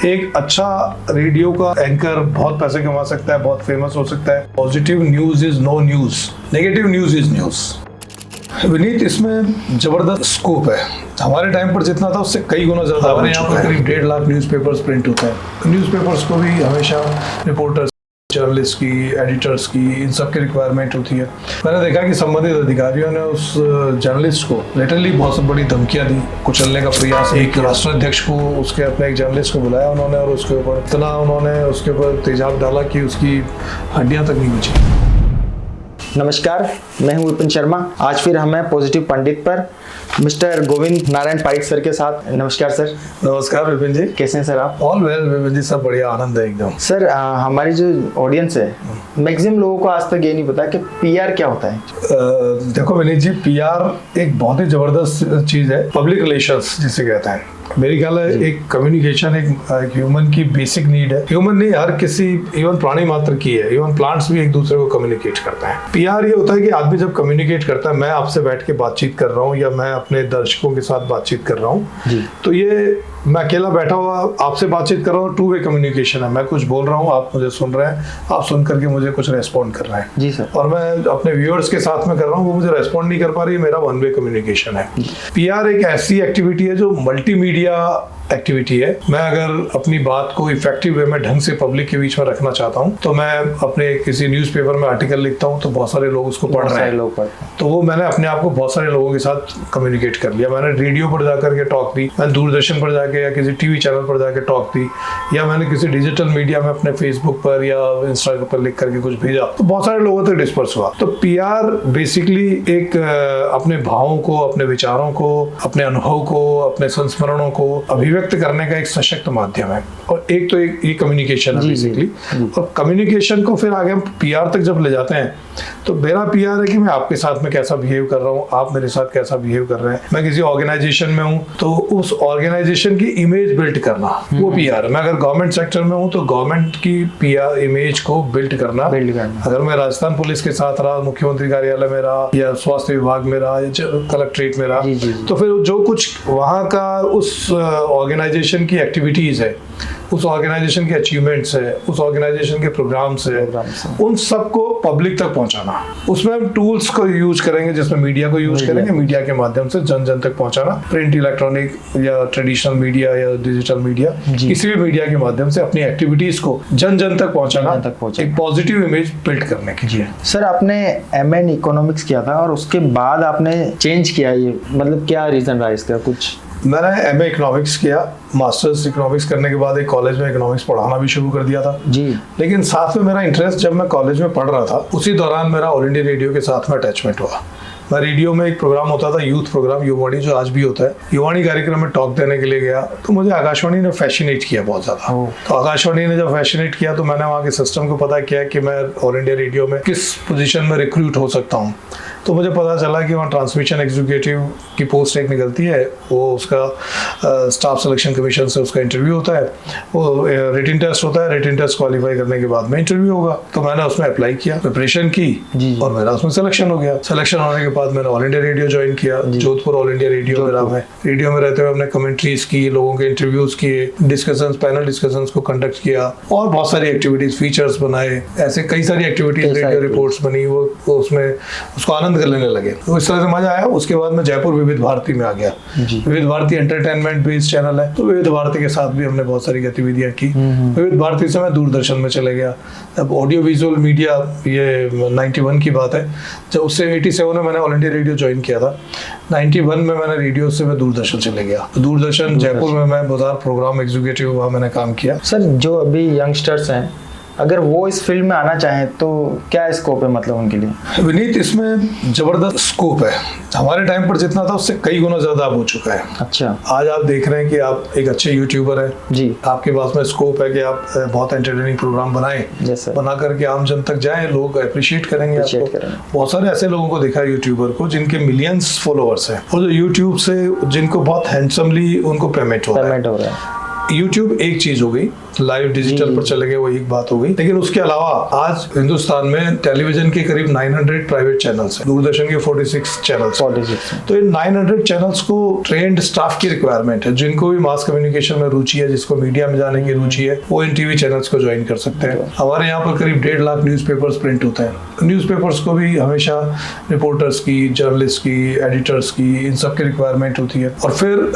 एक अच्छा रेडियो का एंकर बहुत पैसे कमा सकता है, बहुत फेमस हो सकता है। Positive news is no news, negative news is news. Vineet, इसमें जबरदस्त स्कोप है। हमारे टाइम पर जितना था उससे कई गुना ज्यादा। हमारे यहाँ पर करीब 1.5 लाख न्यूज़पेपर्स प्रिंट होते हैं। न्यूज़पेपर्स को भी हमेशा रिपोर्टर्स, जर्नलिस्ट की, एडिटर्स की, इन सब की रिक्वायरमेंट होती है। मैंने देखा कि संबंधित अधिकारियों ने उस जर्नलिस्ट को लिटरली बहुत बड़ी धमकियां दी, कुचलने का प्रयास। एक राष्ट्राध्यक्ष को, उसके अपने एक जर्नलिस्ट को बुलाया उन्होंने, और उसके ऊपर इतना उन्होंने उसके ऊपर तेजाब डाला कि उसकी हड्डियां तक नहीं बची। नमस्कार, मैं हूं विपिन शर्मा। आज फिर हम हैं पॉजिटिव पंडित पर मिस्टर गोविंद नारायण पारिक सर के साथ। नमस्कार सर। नमस्कार विपिन जी, कैसे हैं सर आप? ऑल वेल विपिन जी, सब बढ़िया, आनंद है एकदम। सर, हमारी जो ऑडियंस है, मैक्सिमम लोगों को आज तक ये नहीं पता कि पीआर क्या होता है। देखो विनीत जी, पीआर एक बहुत ही जबरदस्त चीज है। पब्लिक रिलेशंस जिसे कहते हैं, मेरी ख्याल है एक कम्युनिकेशन एक ह्यूमन की बेसिक नीड है। ह्यूमन नहीं, हर किसी, इवन प्राणी मात्र की है। इवन प्लांट्स भी एक दूसरे को कम्युनिकेट करते हैं। पीआर ये होता है कि आदमी जब कम्युनिकेट करता है, मैं आपसे बैठ के बातचीत कर रहा हूँ या मैं अपने दर्शकों के साथ बातचीत कर रहा हूँ, तो ये मैं अकेला बैठा हुआ आपसे बातचीत कर रहा हूँ, 2 वे कम्युनिकेशन है। मैं कुछ बोल रहा हूँ, आप मुझे सुन रहे हैं, आप सुन करके मुझे कुछ रेस्पॉन्ड कर रहे हैं। जी सर। और मैं अपने व्यूअर्स के साथ में कर रहा हूँ, वो मुझे रेस्पॉन्ड नहीं कर पा रही है, मेरा 1 वे कम्युनिकेशन है। पीआर एक ऐसी एक्टिविटी है जो मल्टीमीडिया एक्टिविटी है। मैं अगर अपनी बात को इफेक्टिव वे में ढंग से पब्लिक के बीच में रखना चाहता हूँ, तो मैं अपने किसी न्यूज़पेपर में आर्टिकल लिखता हूँ, तो बहुत सारे लोग उसको पढ़ रहे हैं, तो वो मैंने अपने आप को बहुत सारे लोगों के साथ कम्युनिकेट कर लिया। मैंने रेडियो पर जाकर के टॉक दी, मैंने दूरदर्शन पर जाके या किसी टीवी चैनल पर जाके टॉक दी, या मैंने किसी डिजिटल मीडिया में अपने फेसबुक पर या इंस्टाग्राम पर लिख करके कुछ भेजा, तो बहुत सारे लोगों तक डिस्पर्स हुआ। तो पीआर बेसिकली एक अपने भावों को, अपने विचारों को, अपने अनुभव को, अपने संस्मरणों को अभिव्यक्त करने का एक सशक्त माध्यम है। और एक तो एक ये कम्युनिकेशन है बेसिकली। और कम्युनिकेशन को फिर आगे हम पीआर तक जब ले जाते हैं, तो मेरा पीआर है कि मैं आपके साथ में कैसा बिहेव कर रहा हूँ, आप मेरे साथ कैसा बिहेव कर रहे हैं। मैं किसी ऑर्गेनाइजेशन में हूँ, तो उस ऑर्गेनाइजेशन की इमेज बिल्ड करना, वो पीआर है। मैं अगर गवर्नमेंट सेक्टर में हूँ, तो गवर्नमेंट की पीआर इमेज को बिल्ड करना। अगर मैं राजस्थान पुलिस के साथ रहा, मुख्यमंत्री कार्यालय में रहा, या स्वास्थ्य विभाग में रहा, या कलेक्ट्रेट में रहा, तो फिर जो कुछ वहाँ का उस ऑर्गेनाइजेशन की एक्टिविटीज है, उस ऑर्गेनाइजेशन के अचीवमेंट्स है, उस ऑर्गेनाइजेशन के प्रोग्राम्स है, उन सबको पब्लिक तक पहुंचाना। उसमें हम टूल्स को यूज करेंगे, जिसमें मीडिया को यूज करेंगे, मीडिया के माध्यम से जन जन तक पहुंचाना। प्रिंट, इलेक्ट्रॉनिक या ट्रेडिशनल मीडिया या डिजिटल मीडिया, किसी भी मीडिया के माध्यम से अपनी एक्टिविटीज को जन जन तक पहुंचाना, एक पॉजिटिव इमेज बिल्ड करने के लिए। सर, आपने MA इन इकोनॉमिक्स किया था और उसके बाद आपने चेंज किया, ये मतलब क्या रीजन रहा इसका? कुछ मैंने MA इकोनॉमिक्स किया, मास्टर्स इकोनॉमिक्स करने के बाद एक कॉलेज में इकोनॉमिक्स पढ़ाना भी शुरू कर दिया था जी। लेकिन साथ में मेरा इंटरेस्ट, जब मैं कॉलेज में पढ़ रहा था, उसी दौरान मेरा ऑल इंडिया रेडियो के साथ में अटैचमेंट हुआ। मैं रेडियो में एक प्रोग्राम होता था, यूथ प्रोग्राम युवाणी, जो आज भी होता है। युवाणी कार्यक्रम में टॉक देने के लिए गया, तो मुझे आकाशवाणी ने फैसिनेट किया बहुत ज़्यादा। तो आकाशवाणी ने जब फैसिनेट किया, तो मैंने वहाँ के सिस्टम को पता किया कि मैं ऑल इंडिया रेडियो में किस पोजीशन में रिक्रूट हो सकता हूँ। तो मुझे पता चला कि वहाँ ट्रांसमिशन एग्जीक्यूटिव की पोस्ट एक निकलती है, वो उसका स्टाफ सिलेक्शन कमीशन से उसका इंटरव्यू होता है, वो रिटन टेस्ट होता है, रिटन टेस्ट क्वालिफाई करने के बाद में इंटरव्यू होगा। तो मैंने उसमें अप्लाई किया, प्रिपरेशन की, और मेरा उसमें सिलेक्शन हो गया। सिलेक्शन होने के बाद मैंने ऑल इंडिया रेडियो ज्वाइन किया, जोधपुर ऑल इंडिया रेडियो में रहा मैं। रेडियो में रहते हुए हमने कमेंट्रीज की, लोगों के इंटरव्यूज किए, डिस्कशंस, पैनल डिस्कशंस को कंडक्ट किया, और बहुत सारी एक्टिविटीज, फीचर्स बनाए, ऐसे कई सारी एक्टिविटीज, रेडियो रिपोर्ट्स बनी, वो उसमें उसको आनंद कर लेने लगे। तो इस तरह से मजा आया। उसके बाद मैं जयपुर विविध भारती में आ गया। विविध भारती एंटरटेनमेंट बेस्ड चैनल है, तो विविध भारती के साथ भी हमने बहुत सारी गतिविधियां की। विविध भारती से मैं दूरदर्शन में चले गया। अब ऑडियो विजुअल मीडिया, ये 91 की बात है, जब उससे 87 में मैंने ऑल इंडिया रेडियो ज्वाइन किया था। 91 में मैंने रेडियो से मैं दूरदर्शन चले गया। दूरदर्शन जयपुर में मैं बाजार प्रोग्राम एग्जीक्यूटिव, वहाँ मैंने काम किया। सर, जो अभी यंगस्टर्स हैं, अगर वो इस फील्ड में आना चाहें, तो क्या स्कोप है मतलब उनके लिए? विनीत, इसमें जबरदस्त स्कोप है। हमारे टाइम पर जितना था उससे कई गुना ज्यादा अब हो चुका है। अच्छा। आज आप देख रहे हैं कि आप एक अच्छे यूट्यूबर हैं जी, आपके पास में स्कोप है कि आप बहुत एंटरटेनिंग प्रोग्राम बनाएं, बना करके आम जन तक जाएं, लोग अप्रिशिएट करेंगे आपको। बहुत सारे ऐसे लोगों को देखा है यूट्यूबर को, जिनके मिलियंस फॉलोअर्स हैं, और जो यूट्यूब से जिनको बहुत हैंडसमली उनको पेमेंट हो रहा है। यूट्यूब एक चीज हो गई, लाइव डिजिटल पर चले गए, वो एक बात हो गई। लेकिन उसके अलावा आज हिंदुस्तान में टेलीविजन के करीब 900 प्राइवेट चैनल्स हैं, दूरदर्शन के 46 चैनल्स। तो इन 900 चैनल्स को ट्रेंड स्टाफ की रिक्वायरमेंट है। जिनको भी मास कम्युनिकेशन में रुचि है, जिसको मीडिया में जाने की रुचि है, वो इन टीवी चैनल्स को ज्वाइन कर सकते हैं। हमारे यहाँ पर करीब 1.5 लाख न्यूज़पेपर्स प्रिंट होते हैं। न्यूज़पेपर्स को भी हमेशा रिपोर्टर्स की, जर्नलिस्ट की, एडिटर्स की, इन सब की रिक्वायरमेंट होती है। और फिर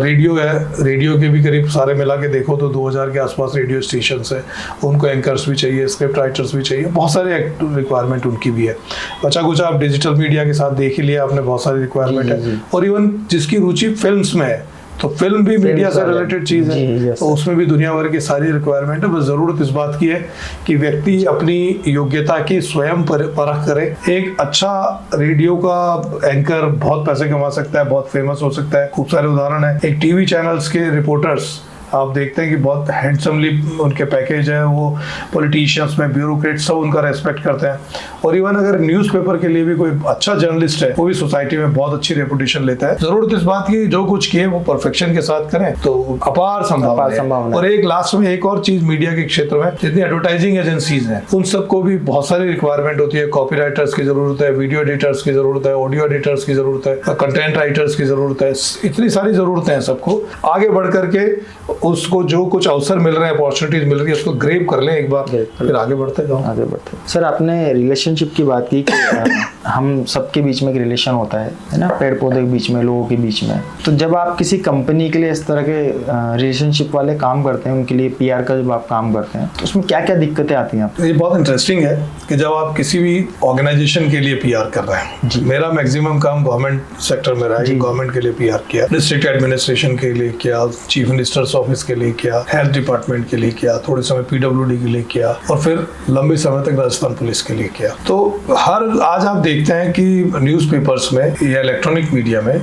रेडियो है, रेडियो के भी करीब सारे मिला के देखो तो 2000 के आसपास रेडियो स्टेशन है, उनको एंकर्स भी चाहिए, स्क्रिप्ट राइटर्स भी चाहिए, बहुत सारे रिक्वायरमेंट उनकी भी है। बचा कुछ आप डिजिटल मीडिया के साथ देख ही लिया आपने, बहुत सारी रिक्वायरमेंट है। और इवन जिसकी रुचि फिल्म्स में है, तो फिल्म भी मीडिया से रिलेटेड चीज है, तो उसमें भी दुनिया भर की सारी रिक्वायरमेंट है। बस जरूरत इस बात की है कि व्यक्ति अपनी योग्यता की स्वयं परख करे। एक अच्छा रेडियो का एंकर बहुत पैसे कमा सकता है, बहुत फेमस हो सकता है। खूब सारे उदाहरण है। एक टीवी चैनल्स के रिपोर्टर्स आप देखते हैं कि बहुत हैंडसमली उनके पैकेज है, वो पॉलिटिशियंस में, ब्यूरोक्रेट्स सब उनका रेस्पेक्ट करते हैं। और इवन अगर न्यूज़पेपर के लिए भी कोई अच्छा जर्नलिस्ट है, वो भी सोसाइटी में बहुत अच्छी रेपुटेशन लेता है। जरूरत इस बात की जो कुछ किए वो परफेक्शन के साथ करें तो अपार संभावना है। और एक लास्ट में एक और चीज मीडिया के क्षेत्र में, जितनी एडवर्टाइजिंग एजेंसीज हैं उन सबको भी बहुत सारी रिक्वायरमेंट होती है। कॉपी राइटर्स की जरूरत है, वीडियो एडिटर्स की जरूरत है, ऑडियो एडिटर्स की जरूरत है, कंटेंट राइटर्स की जरूरत है। इतनी सारी जरूरतें हैं सबको। आगे बढ़ करके उसको जो कुछ अवसर मिल रहे हैं, अपॉर्चुनिटीज मिल रही है, उसको ग्रेब कर लें एक बार, फिर आगे बढ़ते जाओ। सर आपने रिलेशनशिप की बात की कि हम सबके बीच में एक रिलेशन होता है ना, पेड़ पौधे के बीच में, लोगों के बीच में। तो जब आप किसी कंपनी के लिए इस तरह के रिलेशनशिप वाले काम करते हैं, उनके लिए पीआर का जब आप काम करते हैं, तो उसमें क्या क्या दिक्कतें आती हैं आपको? ये बहुत इंटरेस्टिंग है कि जब आप किसी भी ऑर्गेनाइजेशन के लिए पीआर कर रहे हैं, मेरा मैक्सिमम काम गवर्नमेंट सेक्टर में रहा है, गवर्नमेंट के लिए पीआर किया, डिस्ट्रिक्ट एडमिनिस्ट्रेशन के लिए किया, चीफ मिनिस्टर्स ऑफिस के लिए किया, हेल्थ डिपार्टमेंट के लिए किया, थोड़े समय पीडब्ल्यूडी के लिए किया, और फिर लंबे समय तक राजस्थान पुलिस के लिए किया। तो आज आप देखते हैं कि न्यूज़पेपर्स में या इलेक्ट्रॉनिक मीडिया में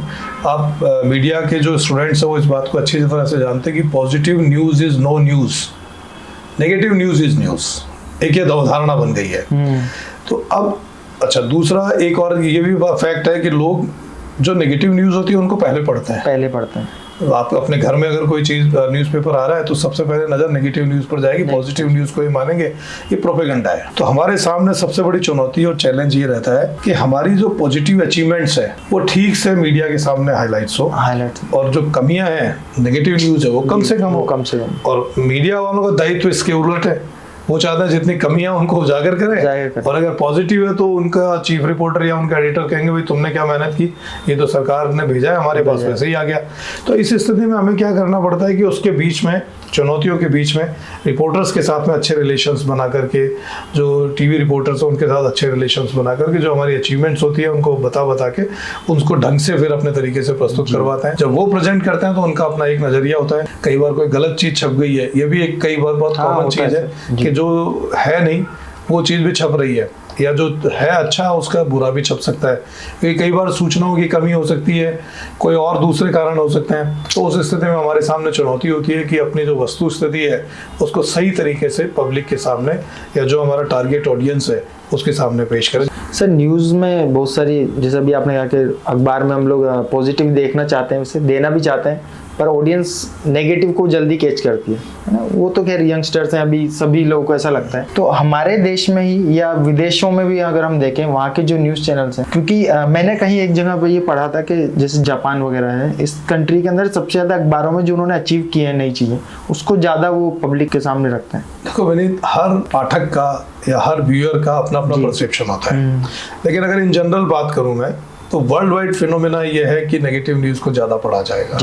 आप मीडिया के जो स्टूडेंट्स हैं वो इस बात को अच्छी तरह से जानते हैं कि positive news is no news, negative news is news. एक ये अवधारणा बन गई है। तो अब अच्छा, दूसरा एक और ये भी फैक्ट है कि लोग जो नेगेटिव न्यूज़ होती है उनको पहले पढ़ते हैं। आप अपने घर में अगर कोई चीज न्यूज़पेपर आ रहा है तो सबसे पहले नजर नेगेटिव न्यूज़ पर जाएगी, पॉजिटिव न्यूज़ को ही मानेंगे ये प्रोपेगेंडा है। तो हमारे सामने सबसे बड़ी चुनौती और चैलेंज ये रहता है कि हमारी जो पॉजिटिव अचीवमेंट्स है वो ठीक से मीडिया के सामने हाईलाइट्स हो, और जो कमियां हैं, नेगेटिव न्यूज़ है, वो कम से कम हो। और मीडिया वालों का दायित्व इसके उलट है, वो चाहते हैं जितनी कमियां उनको उजागर करें, और अगर पॉजिटिव है तो उनका चीफ रिपोर्टर या उनका एडिटर कहेंगे भाई तुमने क्या मेहनत की, ये तो सरकार ने भेजा है, हमारे पास वैसे ही आ गया। तो इस स्थिति में हमें क्या करना पड़ता है कि उसके बीच में, चुनौतियों के बीच में, रिपोर्टर्स के साथ में अच्छे रिलेशंस बना करके, जो टीवी रिपोर्टर्स हैं उनके साथ अच्छे रिलेशंस बना करके, जो हमारी अचीवमेंट्स होती है उनको बता के उनको ढंग से फिर अपने तरीके से प्रस्तुत करवाते हैं। जब वो प्रेजेंट करते हैं तो उनका अपना एक नजरिया होता है। कई बार कोई गलत चीज छप गई है, ये भी एक कई बार बहुत कॉमन चीज है कि जो है नहीं वो चीज भी छप रही है, या जो है अच्छा उसका बुरा भी छप सकता है, क्योंकि कई बार सूचनाओं की कमी हो सकती है, कोई और दूसरे कारण हो सकते हैं। तो उस स्थिति में हमारे सामने चुनौती होती है कि अपनी जो वस्तु स्थिति है उसको सही तरीके से पब्लिक के सामने, या जो हमारा टारगेट ऑडियंस है उसके सामने पेश करें। सर न्यूज़ में बहुत सारी, जैसे अभी आपने कहा कि अखबार में हम लोग पॉजिटिव देखना चाहते हैं, उसे देना भी चाहते हैं, पर ऑडियंस नेगेटिव को जल्दी कैच करती है ना। वो तो खैर यंगस्टर्स हैं, अभी सभी लोगों को ऐसा लगता है। तो हमारे देश में ही या विदेशों में भी अगर हम देखें, वहाँ के जो न्यूज़ चैनल्स हैं, क्योंकि मैंने कहीं एक जगह पर ये पढ़ा था कि जैसे जापान वगैरह है, इस कंट्री के अंदर सबसे ज़्यादा अखबारों में जो उन्होंने अचीव किए हैं नई चीज़ें, उसको ज़्यादा वो पब्लिक के सामने रखते हैं। देखो विनीत, हर पाठक का या हर व्यूअर का अपना अपना परसेप्शन होता है, लेकिन अगर इन जनरल बात करूँ मैं तो वर्ल्ड वाइड फिनोमेना ये है कि नेगेटिव न्यूज़ को ज़्यादा पढ़ा जाएगा।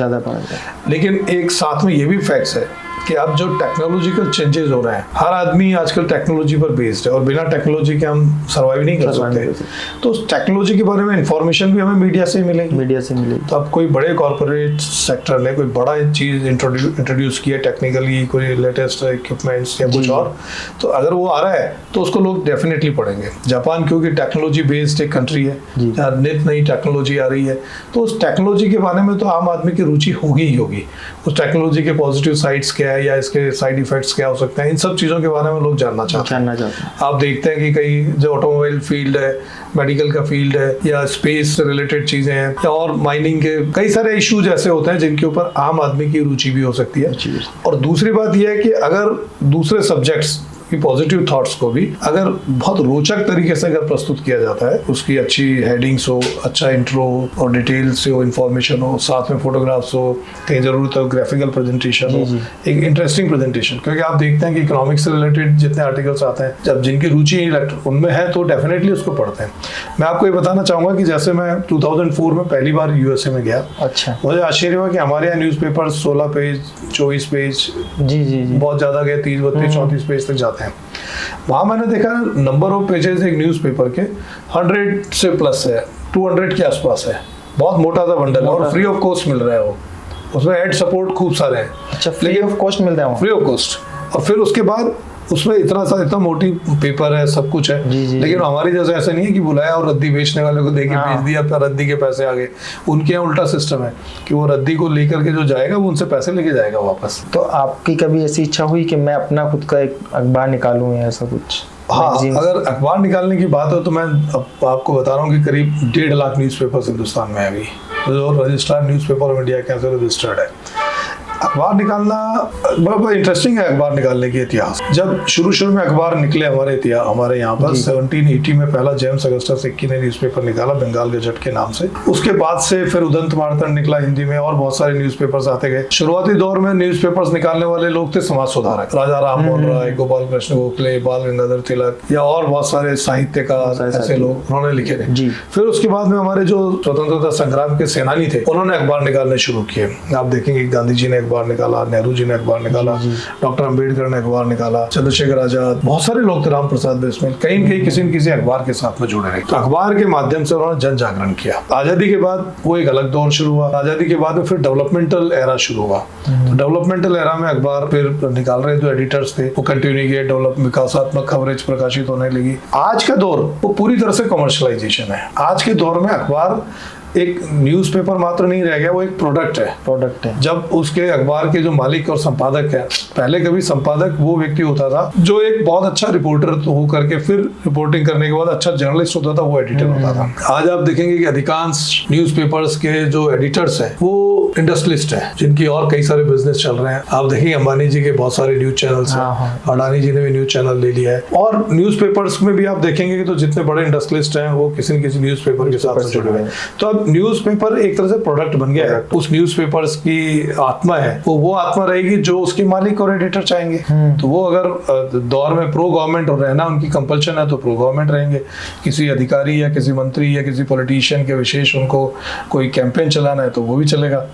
लेकिन एक साथ में ये भी फैक्ट्स है कि अब जो टेक्नोलॉजिकल चेंजेस हो रहे हैं, हर आदमी आजकल टेक्नोलॉजी पर बेस्ड है, और बिना टेक्नोलॉजी के हम सर्वाइव नहीं कर सकते। तो उस टेक्नोलॉजी के बारे में इंफॉर्मेशन भी हमें मीडिया से मिलेगी। तो अब कोई बड़े कॉर्पोरेट सेक्टर ने कोई बड़ा चीज़ इंट्रोड्यूस किया टेक्निकली, कोई लेटेस्ट इक्विपमेंट्स या कुछ और, तो अगर वो आ रहा है तो उसको लोग डेफिनेटली पढ़ेंगे। जापान क्योंकि टेक्नोलॉजी बेस्ड एक कंट्री है, जहाँ नित नई टेक्नोलॉजी आ रही है, तो उस टेक्नोलॉजी के बारे में तो आम आदमी की रुचि होगी ही होगी। उस टेक्नोलॉजी के पॉजिटिव साइड्स क्या है, है या इसके साइड इफेक्ट्स क्या हो सकते हैं, इन सब चीज़ों के बारे में लोग जानना चाहते हैं। आप देखते हैं कि कई जो ऑटोमोबाइल फील्ड है, मेडिकल का फील्ड है, या स्पेस से रिलेटेड चीज़ें हैं, या और माइनिंग के कई सारे इश्यूज ऐसे होते हैं जिनके ऊपर आम आदमी की रुचि भी हो सकती है। और दूसरी बात यह है कि अगर दूसरे सब्जेक्ट्स की पॉजिटिव थॉट्स को भी अगर बहुत रोचक तरीके से अगर प्रस्तुत किया जाता है, उसकी अच्छी हेडिंग्स हो, अच्छा इंट्रो और डिटेल्स से हो, इंफॉर्मेशन हो, साथ में फोटोग्राफ्स हो, कहीं जरूरत हो ग्राफिकल प्रेजेंटेशन हो, एक इंटरेस्टिंग प्रेजेंटेशन। क्योंकि आप देखते हैं कि इकोनॉमिक्स से रिलेटेड जितने आर्टिकल्स आते हैं, जब जिनकी रुचि उनमें है तो डेफिनेटली उसको पढ़ते हैं। मैं आपको ये बताना चाहूंगा कि जैसे मैं 2004 में पहली बार यूएसए में गया, अच्छा, मुझे आश्चर्य हुआ कि हमारे यहाँ न्यूज़पेपर 16 पेज 24 पेज बहुत ज्यादा गए 30 32 34 पेज तक जाते हैं। वहां मैंने देखा नंबर ऑफ पेजेस एक न्यूज़पेपर के 100 से प्लस है, 200 के आसपास है। बहुत मोटा सा बंडल है और फ्री ऑफ कॉस्ट मिल रहा है वो, उसमें एड सपोर्ट खूब सारे हैं। अच्छा, फ्री ऑफ कॉस्ट मिल रहा है, फ्री ऑफ कॉस्ट। और फिर उसके बाद उसमें इतना मोटी पेपर है, सब कुछ है। लेकिन हमारी जैसे ऐसा नहीं है कि बुलाया और रद्दी बेचने वाले को देके बेच दिया, फिर रद्दी के पैसे आ गए। उनके यहाँ उल्टा सिस्टम है कि वो रद्दी को लेकर के जो जाएगा वो उनसे पैसे लेके जाएगा वापस। तो आपकी कभी ऐसी इच्छा हुई कि मैं अपना खुद का एक अखबार निकालूं या ऐसा कुछ? हाँ, अगर अखबार निकालने की बात हो तो मैं आपको बता रहा हूँ कि करीब 1.5 लाख न्यूज़पेपर हिंदुस्तान में है अभी, जो रजिस्टर्ड न्यूज़पेपर ऑफ इंडिया के से रजिस्टर्ड है। अखबार निकालना बड़ा इंटरेस्टिंग है। अखबार निकालने के इतिहास, जब शुरू में अखबार निकले हमारे यहाँ पर 1780 में पहला जेम्स अगस्टस इक्की ने न्यूज़पेपर निकाला बंगाल गजट के नाम से। उसके बाद से फिर उदंत मार्तंड निकला हिंदी में, और बहुत सारे न्यूज़पेपर्स आते गए। शुरुआती दौर में न्यूज़पेपर्स निकालने वाले लोग थे समाज सुधारक, राजा राम मोहन राय, गोपाल कृष्ण गोखले, बाल गंगाधर तिलक, या और बहुत सारे साहित्यकार ऐसे लोग उन्होंने लिखे थे। फिर उसके बाद में हमारे जो स्वतंत्रता संग्राम के सेनानी थे उन्होंने अखबार निकालने शुरू किए। आप देखेंगे गांधी जी ने अखबार निकाला, नेहरू जी ने अखबार निकाला, डॉक्टर अंबेडकर ने अखबार निकाला, चंद्रशेखर आजाद, बहुत सारे लोग थे, राम प्रसाद बिस्मिल, कहीं न कहीं किसी न किसी अखबार के साथ में जुड़े रहे। तो अखबार के माध्यम से उन्होंने जन जागरण किया। आजादी के बाद वो एक अलग दौर शुरू हुआ। आजादी के बाद में फिर डेवलपमेंटल एरा शुरू हुआ। तो डेवलपमेंटल एरा में अखबार फिर निकाल रहे जो एडिटर्स थे वो कंटिन्यू किए, विकासात्मक खबरें प्रकाशित होने लगी। आज का दौर वो पूरी तरह से कमर्शलाइजेशन है। आज के दौर में अखबार एक न्यूज़पेपर मात्र नहीं रह गया, वो एक प्रोडक्ट है। जब उसके अखबार के जो मालिक और संपादक है, पहले कभी संपादक वो व्यक्ति होता था जो एक बहुत अच्छा रिपोर्टर हो करके फिर रिपोर्टिंग करने के बाद अच्छा जर्नलिस्ट होता था, वो एडिटर होता था। आज आप देखेंगे कि अधिकांश न्यूज़पेपर्स के जो एडिटर्स हैं वो इंडस्ट्रियलिस्ट हैं, जिनकी और कई सारे बिजनेस चल रहे हैं। आप देखिए अंबानी जी के बहुत सारे न्यूज चैनल्स हैं, अडानी जी ने भी न्यूज चैनल ले लिया है। और न्यूज़पेपर्स में भी आप देखेंगे कि तो जितने बड़े इंडस्ट्रियलिस्ट हैं वो किसी न किसी न्यूज़पेपर के साथ जुड़े हुए हैं। तो अब न्यूज़पेपर एक तरह से प्रोडक्ट बन गया है। उस न्यूज़पेपर्स की आत्मा है वो आत्मा रहेगी जो उसके मालिक और एडिटर चाहेंगे। तो वो अगर दौर में प्रो गवर्नमेंट और रहना उनकी कंपल्शन है तो प्रो गवर्नमेंट रहेंगे। किसी अधिकारी या किसी मंत्री या किसी पॉलिटिशियन के विशेष उनको कोई कैंपेन चलाना है तो वो भी चलेगा।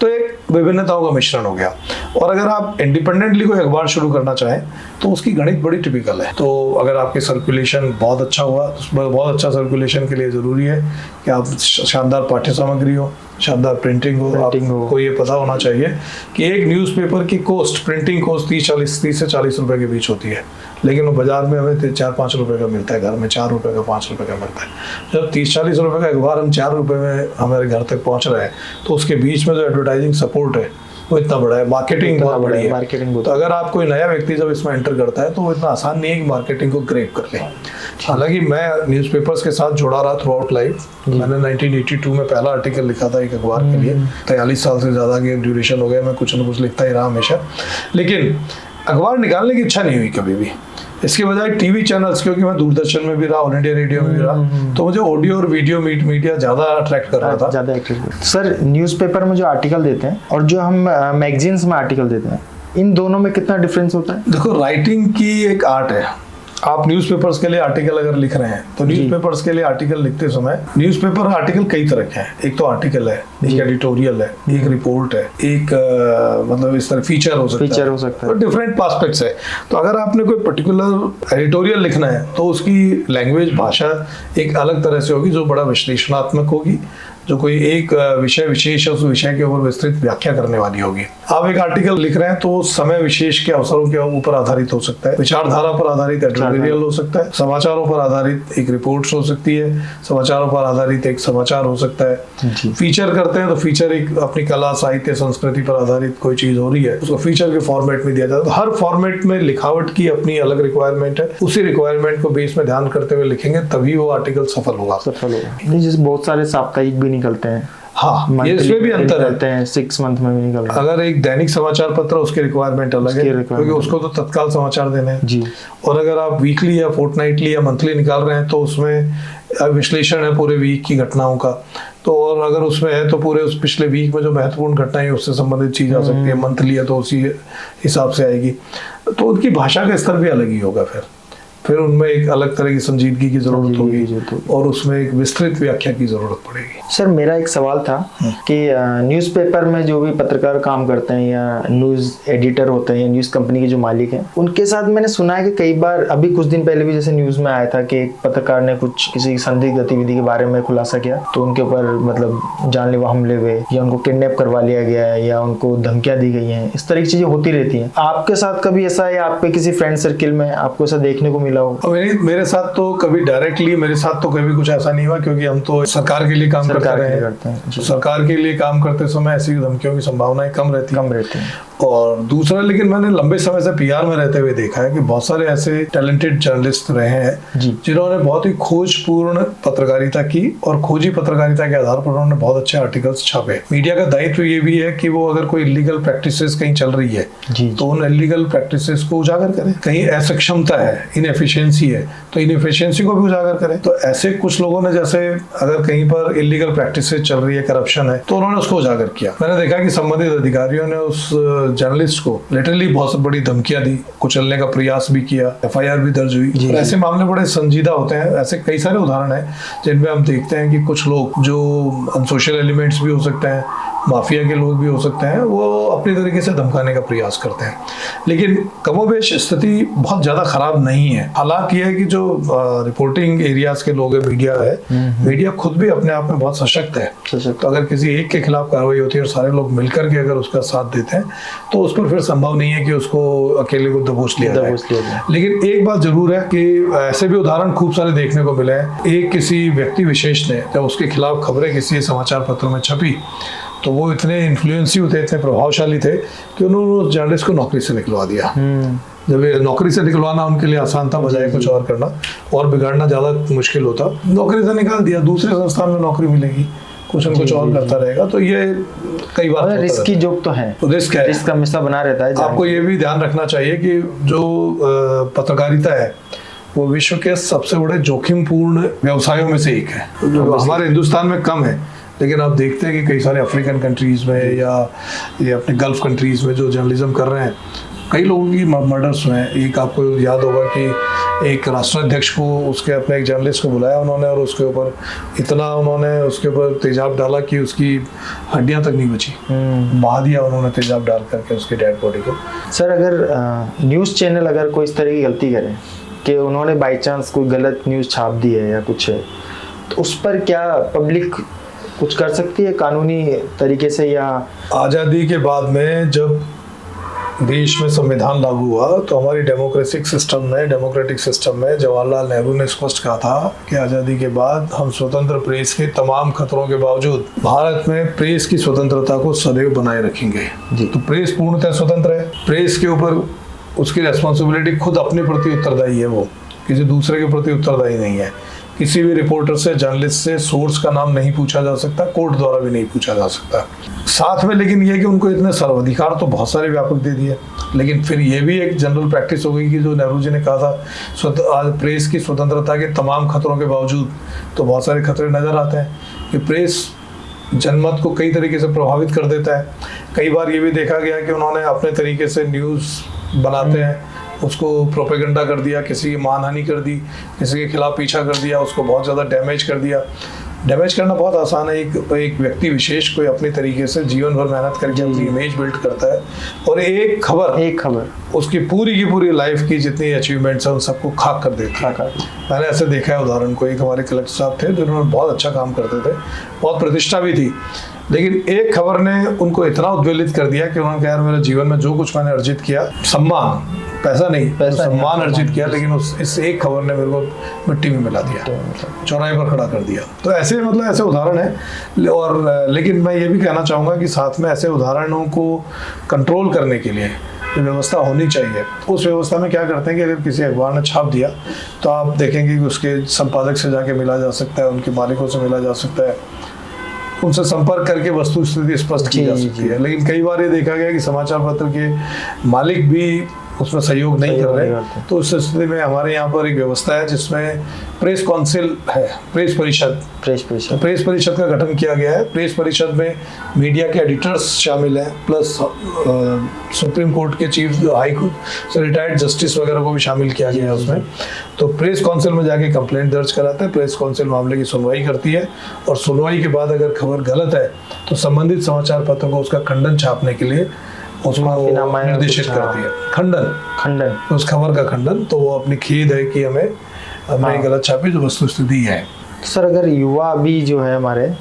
तो एक विभिन्नताओं का मिश्रण हो गया। और अगर आप इंडिपेंडेंटली कोई अखबार शुरू करना चाहें तो उसकी गणित बड़ी टिपिकल है। तो अगर आपकी सर्कुलेशन बहुत अच्छा हुआ तो बहुत अच्छा सर्कुलेशन के लिए ज़रूरी है कि आप शानदार पाठ्य सामग्री हो, शानदार प्रिंटिंग हो। आपको ये पता होना चाहिए कि एक न्यूज़पेपर की कॉस्ट, प्रिंटिंग कॉस्ट 30 से 40 रुपए के बीच होती है, लेकिन वो बाजार में हमें 4-5 रुपए का मिलता है, घर में 4 रुपए का 5 रुपए का मिलता है। जब 30-40 रुपए का अखबार हम 4 रुपए में हमारे घर तक पहुंच रहा है तो उसके बीच में जो एडवर्टाइजिंग सपोर्ट है वो इतना बड़ा है, मार्केटिंग बहुत बड़ी है। तो अगर आप कोई नया व्यक्ति जब इसमें एंटर करता है तो वो इतना आसान नहीं है कि मार्केटिंग को ग्रेप कर ले। हालांकि मैं न्यूज़पेपर्स के साथ जुड़ा रहा थ्रू आउट लाइफ। मैंने 1982 में पहला आर्टिकल लिखा था एक अखबार के लिए। 43 साल से ज़्यादा के ड्यूरेशन हो गया, मैं कुछ न कुछ लिखता ही रहा हमेशा। लेकिन अखबार निकालने की इच्छा नहीं हुई कभी भी। इसके बजाय टीवी चैनल्स, क्योंकि मैं दूरदर्शन में भी रहा, ऑल इंडिया रेडियो में भी रहा, तो मुझे ऑडियो और वीडियो मीडिया ज़्यादा अट्रैक्ट कर रहा था। ज़्यादा एक्टिव। सर, न्यूज़पेपर में जो आर्टिकल देते हैं और जो हम मैगजीन्स में आर्टिकल देते हैं, इन दोनों में कितना डिफरेंस होता है? देखो, राइटिंग की एक आर्ट है। आप न्यूज़पेपर्स के लिए आर्टिकल अगर लिख रहे हैं तो न्यूज़पेपर्स के लिए आर्टिकल लिखते समय न्यूज़पेपर आर्टिकल कई तरह के हैं। एक तो आर्टिकल है, एक एडिटोरियल है, एक रिपोर्ट है, एक मतलब इस तरह फीचर हो सकता है। डिफरेंट पर्सपेक्ट्स है। तो अगर आपने कोई पर्टिकुलर एडिटोरियल लिखना है तो उसकी लैंग्वेज, भाषा एक अलग तरह से होगी जो बड़ा विश्लेषणात्मक होगी, जो कोई एक विषय विशेष है उस विषय के ऊपर विस्तृत व्याख्या करने वाली होगी। आप एक आर्टिकल लिख रहे हैं तो समय विशेष के अवसरों के ऊपर आधारित हो सकता है, विचारधारा पर आधारित एडिटोरियल हो सकता है, समाचारों पर आधारित एक रिपोर्ट हो सकती है, समाचारों पर आधारित एक समाचार हो सकता है। फीचर करते हैं तो फीचर एक अपनी कला साहित्य संस्कृति पर आधारित कोई चीज हो रही है, उसको फीचर के फॉर्मेट में दिया जाता है। हर फॉर्मेट में लिखावट की अपनी अलग रिक्वायरमेंट है, उसी रिक्वायरमेंट को बेस में ध्यान करते हुए लिखेंगे तभी वो आर्टिकल सफल होगा। नहीं, जैसे बहुत सारे साप्ताहिक भी निकलते हैं, हाँ, ये इसमें भी अंतर है, 6 मंथ में भी निकल रहा है। अगर एक दैनिक समाचार पत्र उसकी रिक्वायरमेंट अलग है, क्योंकि उसको तो तत्काल समाचार देने हैं जी। और अगर आप वीकली या फोर्टनाइटली या मंथली निकाल रहे हैं तो उसमें विश्लेषण है पूरे वीक की घटनाओं का, तो और अगर उसमें है तो पूरे उस पिछले वीक में जो महत्वपूर्ण घटनाएं हैं उससे संबंधित चीज आ सकती है। मंथली है तो उसी हिसाब से आएगी, तो उनकी भाषा का स्तर भी अलग ही होगा। फिर उनमें एक अलग तरह की संजीदगी की जरूरत होगी और उसमें एक विस्तृत व्याख्या की जरूरत पड़ेगी। सर, मेरा एक सवाल था कि न्यूज़पेपर में जो भी पत्रकार काम करते हैं या न्यूज़ एडिटर होते हैं या न्यूज़ कंपनी के जो मालिक हैं, उनके साथ मैंने सुना है कि कई बार, अभी कुछ दिन पहले भी जैसे न्यूज़ में आया था कि एक पत्रकार ने कुछ किसी संदिग्ध गतिविधि के बारे में खुलासा किया तो उनके ऊपर मतलब जानलेवा हमले हुए या उनको किडनैप करवा लिया गया है या उनको धमकियां दी गई हैं। इस तरह की चीजें होती रहती हैं। आपके साथ कभी ऐसा है, आपके किसी फ्रेंड सर्किल में आपको ऐसा देखने को मिला? मेरे साथ तो कभी डायरेक्टली मेरे साथ तो कभी कुछ ऐसा नहीं हुआ, क्योंकि हम तो सरकार के लिए काम करते रहे हैं। सरकार के लिए काम करते समय ऐसी धमकियों की संभावनाएं कम रहती हैं। और दूसरा, लेकिन मैंने लंबे समय से पीआर में रहते हुए देखा है कि बहुत सारे ऐसे टैलेंटेड जर्नलिस्ट रहे हैं जिन्होंने बहुत ही खोजपूर्ण पत्रकारिता की और खोजी पत्रकारिता के आधार पर उन्होंने बहुत अच्छे आर्टिकल्स छापे। मीडिया का दायित्व ये भी है कि वो अगर कोई इलीगल प्रैक्टिसेस कहीं चल रही है तो उन इलीगल प्रैक्टिसेस को उजागर करें। कहीं असक्षमता है, इनएफिशिएंसी है, तो इनएफिशिएंसी को भी उजागर करें। तो ऐसे कुछ लोगों ने, जैसे अगर कहीं पर इलीगल प्रैक्टिसेस चल रही है, करप्शन है, तो उन्होंने उसको उजागर किया। मैंने देखा कि संबंधित अधिकारियों ने उस जर्नलिस्ट को लिटरली बहुत बड़ी धमकियां दी, कुचलने का प्रयास भी किया, एफआईआर भी दर्ज हुई। ऐसे मामले बड़े संजीदा होते हैं। ऐसे कई सारे उदाहरण हैं जिनमें हम देखते हैं कि कुछ लोग जो अनसोशल एलिमेंट्स भी हो सकते हैं, माफिया के लोग भी हो सकते हैं, वो अपनी तरीके से धमकाने का प्रयास करते हैं। लेकिन कमोबेश स्थिति बहुत ज्यादा खराब नहीं है। हालात ये है कि जो रिपोर्टिंग एरियाज के लोग हैं, मीडिया है, मीडिया खुद भी अपने आप में बहुत सशक्त है। तो अगर किसी एक के खिलाफ कार्रवाई होती है और सारे लोग मिलकर के अगर उसका साथ देते हैं तो उस पर फिर संभव नहीं है कि उसको अकेले को दबोच लिया जाए। लेकिन एक बात जरूर है कि ऐसे भी उदाहरण खूब सारे देखने को मिले हैं। एक किसी व्यक्ति विशेष ने जब उसके खिलाफ खबरें किसी समाचार पत्र में छपी तो वो इतने इन्फ्लुएंसिव थे, इतने प्रभावशाली थे कि उन्होंने उस जर्नलिस्ट को नौकरी से निकलवा दिया। जब ये नौकरी से निकलवाना उनके लिए आसान था, बजाय कुछ और करना और बिगाड़ना ज्यादा मुश्किल होता, नौकरी से निकाल दिया। दूसरे संस्थान में नौकरी मिलेगी, कुछ न कुछ और करता रहेगा। तो ये कई बार रिस्क की जॉब तो है, रिस्क है, रिस्क हमेशा बना रहता है। आपको ये भी ध्यान रखना चाहिए कि जो पत्रकारिता है वो विश्व के सबसे बड़े जोखिमपूर्ण व्यवसायों में से एक है। हमारे हिंदुस्तान में कम है, लेकिन आप देखते हैं कि कई सारे अफ्रीकन कंट्रीज में या ये अपने गल्फ कंट्रीज में जो जर्नलिज्म कर रहे हैं, कई लोगों की मर्डर्स हुए हैं। एक आपको याद होगा कि एक राष्ट्राध्यक्ष को उसके अपने एक जर्नलिस्ट को बुलाया उन्होंने और उसके ऊपर इतना उन्होंने उसके ऊपर तेजाब डाला कि उसकी हड्डियां तक नहीं बची, बहा दिया उन्होंने तेजाब डाल करके उसकी डेड बॉडी को। सर, अगर न्यूज़ चैनल अगर कोई इस तरह की गलती करे कि उन्होंने बाई चांस कोई गलत न्यूज़ छाप दी है या कुछ है, तो उस पर क्या पब्लिक कुछ कर सकती है कानूनी तरीके से? या आज़ादी के बाद में जब देश में संविधान लागू हुआ तो हमारी डेमोक्रेटिक सिस्टम में जवाहरलाल नेहरू ने स्पष्ट कहा था कि आज़ादी के बाद हम स्वतंत्र प्रेस के तमाम खतरों के बावजूद भारत में प्रेस की स्वतंत्रता को सदैव बनाए रखेंगे। तो प्रेस पूर्णतः स्वतंत्र है। प्रेस के ऊपर उसकी रेस्पॉन्सिबिलिटी खुद अपने प्रति उत्तरदायी है, वो किसी दूसरे के प्रति उत्तरदायी नहीं है। किसी भी रिपोर्टर से, जर्नलिस्ट से सोर्स का नाम नहीं पूछा जा सकता, कोर्ट द्वारा भी नहीं पूछा जा सकता। साथ में लेकिन ये कि उनको इतने सर्वाधिकार तो बहुत सारे व्यापक दे दिए, लेकिन फिर ये भी एक जनरल प्रैक्टिस हो गई कि जो नेहरू जी ने कहा था आज प्रेस की स्वतंत्रता के तमाम खतरों के बावजूद, तो बहुत सारे खतरे नजर आते हैं कि प्रेस जनमत को कई तरीके से प्रभावित कर देता है। कई बार ये भी देखा गया कि उन्होंने अपने तरीके से न्यूज़ बनाते हैं, उसको प्रोपेगेंडा कर दिया, किसी की मानहानि कर दी, किसी के खिलाफ पीछा कर दिया, उसको बहुत ज़्यादा डैमेज कर दिया। डैमेज करना बहुत आसान है। एक व्यक्ति विशेष कोई अपनी तरीके से जीवन भर मेहनत करके अपनी इमेज बिल्ड करता है और एक खबर उसकी पूरी की पूरी लाइफ की जितनी अचीवमेंट्स हैं उन सबको खाक कर देता है। मैंने ऐसे देखा है उदाहरण को, एक हमारे कलेक्टर साहब थे जिन्होंने बहुत अच्छा काम करते थे, बहुत प्रतिष्ठा भी थी, लेकिन एक खबर ने उनको इतना उद्वेलित कर दिया कि उन्होंने कहा यार मेरे जीवन में जो कुछ मैंने अर्जित किया, सम्मान, पैसा नहीं, सम्मान अर्जित किया, लेकिन इस एक खबर ने मेरे को मिट्टी में मिला दिया, चौराहे पर खड़ा कर दिया। तो ऐसे मतलब ऐसे उदाहरण है। और लेकिन मैं ये भी कहना चाहूँगा कि साथ में ऐसे उदाहरणों को कंट्रोल करने के लिए व्यवस्था होनी चाहिए। उस व्यवस्था में क्या करते हैं कि अगर किसी अखबार ने छाप दिया तो आप देखेंगे कि उसके संपादक से जाके मिला जा सकता है, उनके मालिकों से मिला जा सकता है, उनसे संपर्क करके वस्तु स्थिति स्पष्ट की जा सकती है। लेकिन कई बार ये देखा गया कि समाचार पत्र के मालिक भी उसमें सहयोग नहीं कर रहे। तो उस स्थिति में हमारे यहाँ पर एक व्यवस्था है जिसमें प्रेस काउंसिल है, प्रेस परिषद का गठन किया गया है। प्रेस परिषद में मीडिया के एडिटर्स शामिल हैं, प्लस सुप्रीम कोर्ट के चीफ, हाई कोर्ट से रिटायर्ड जस्टिस वगैरह को भी शामिल किया गया है उसमें। तो प्रेस काउंसिल में जाके कंप्लेंट दर्ज कराते हैं, प्रेस काउंसिल मामले की सुनवाई करती है, और सुनवाई के बाद अगर खबर गलत है तो संबंधित समाचार पत्र को उसका खंडन छापने के लिए उसको निर्देशित करती है। खंडन उस खबर का खंडन। तो वो अपनी खेद है कि हमने गलत छापी, जो वस्तु स्थिति है। सर अगर युवा अभी जो है हमारे,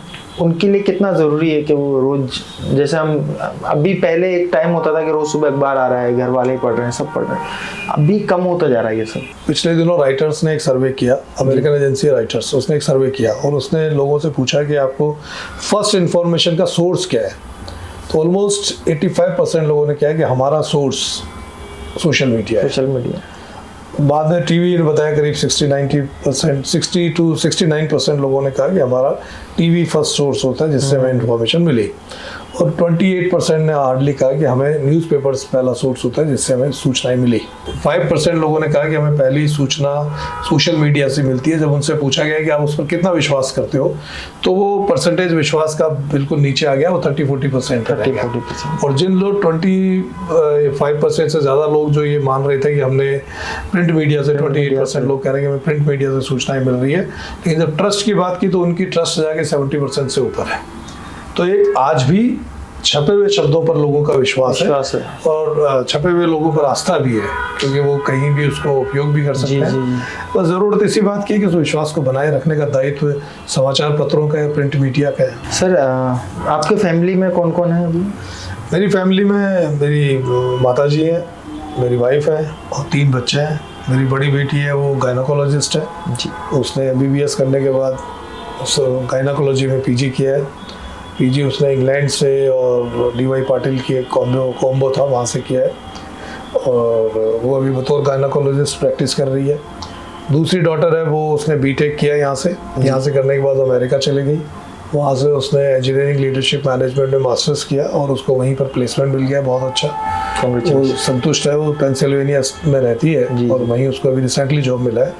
उनके लिए कितना ज़रूरी है कि वो रोज, जैसे हम अभी पहले एक टाइम होता था कि रोज सुबह अखबार आ रहा है, घर वाले पढ़ रहे हैं, सब पढ़ रहे हैं, अभी कम होता जा रहा है ये सब। पिछले दिनों राइटर्स ने एक सर्वे किया, अमेरिकन एजेंसी राइटर्स, उसने एक सर्वे किया और उसने लोगों से पूछा कि आपको फर्स्ट इन्फॉर्मेशन का सोर्स क्या है। तो ऑलमोस्ट 85% लोगों ने क्या है कि हमारा सोर्स सोशल मीडिया है। बाद में टीवी ने बताया करीब 60 to 69% लोगों ने कहा कि हमारा टीवी फर्स्ट सोर्स होता है जिससे हमें इन्फॉर्मेशन मिली, और 28% ने हार्डली कहा कि हमें न्यूज़पेपर्स पहला सोर्स होता है जिससे हमें सूचनाएं मिली। 5% लोगों ने कहा कि हमें पहली सूचना सोशल मीडिया से मिलती है। जब उनसे पूछा गया कि आप उस पर कितना विश्वास करते हो, तो वो परसेंटेज विश्वास का बिल्कुल नीचे आ गया, वो 30-40% रह गया। और जिन लोग 25% से ज़्यादा लोग जो ये मान रहे थे कि हमने प्रिंट मीडिया से, 28% लोग कह रहे हैं कि हमें प्रिंट मीडिया से सूचनाएं मिल रही है, लेकिन जब ट्रस्ट की बात की तो उनकी ट्रस्ट जाके 70% से ऊपर है। तो एक आज भी छपे हुए शब्दों पर लोगों का विश्वास है, और छपे हुए लोगों पर आस्था भी है, क्योंकि वो कहीं भी उसको उपयोग भी कर सकते हैं। बस ज़रूरत इसी बात की है कि उस विश्वास को बनाए रखने का दायित्व समाचार पत्रों का या प्रिंट मीडिया का है। सर आपके फैमिली में कौन कौन है अभी? मेरी फैमिली में मेरी माताजी है, मेरी वाइफ है और 3 बच्चे हैं। मेरी बड़ी बेटी है, वो गायनोकोलॉजिस्ट है जी। उसने MBBS करने के बाद उस गायनोकोलॉजी में PG किया है। PG उसने इंग्लैंड से और DY पाटिल की एक कॉम्बो था, वहाँ से किया है, और वो अभी बतौर गायनोकोलॉजिस्ट प्रैक्टिस कर रही है। दूसरी डॉटर है, वो उसने BTech किया यहाँ से करने के बाद अमेरिका चली गई। वहाँ से उसने इंजीनियरिंग लीडरशिप मैनेजमेंट में मास्टर्स किया और उसको वहीं पर प्लेसमेंट मिल गया, बहुत अच्छा। वो संतुष्ट है, वो पेंसिल्वेनिया में रहती है और वहीं उसको अभी रिसेंटली जॉब मिला है।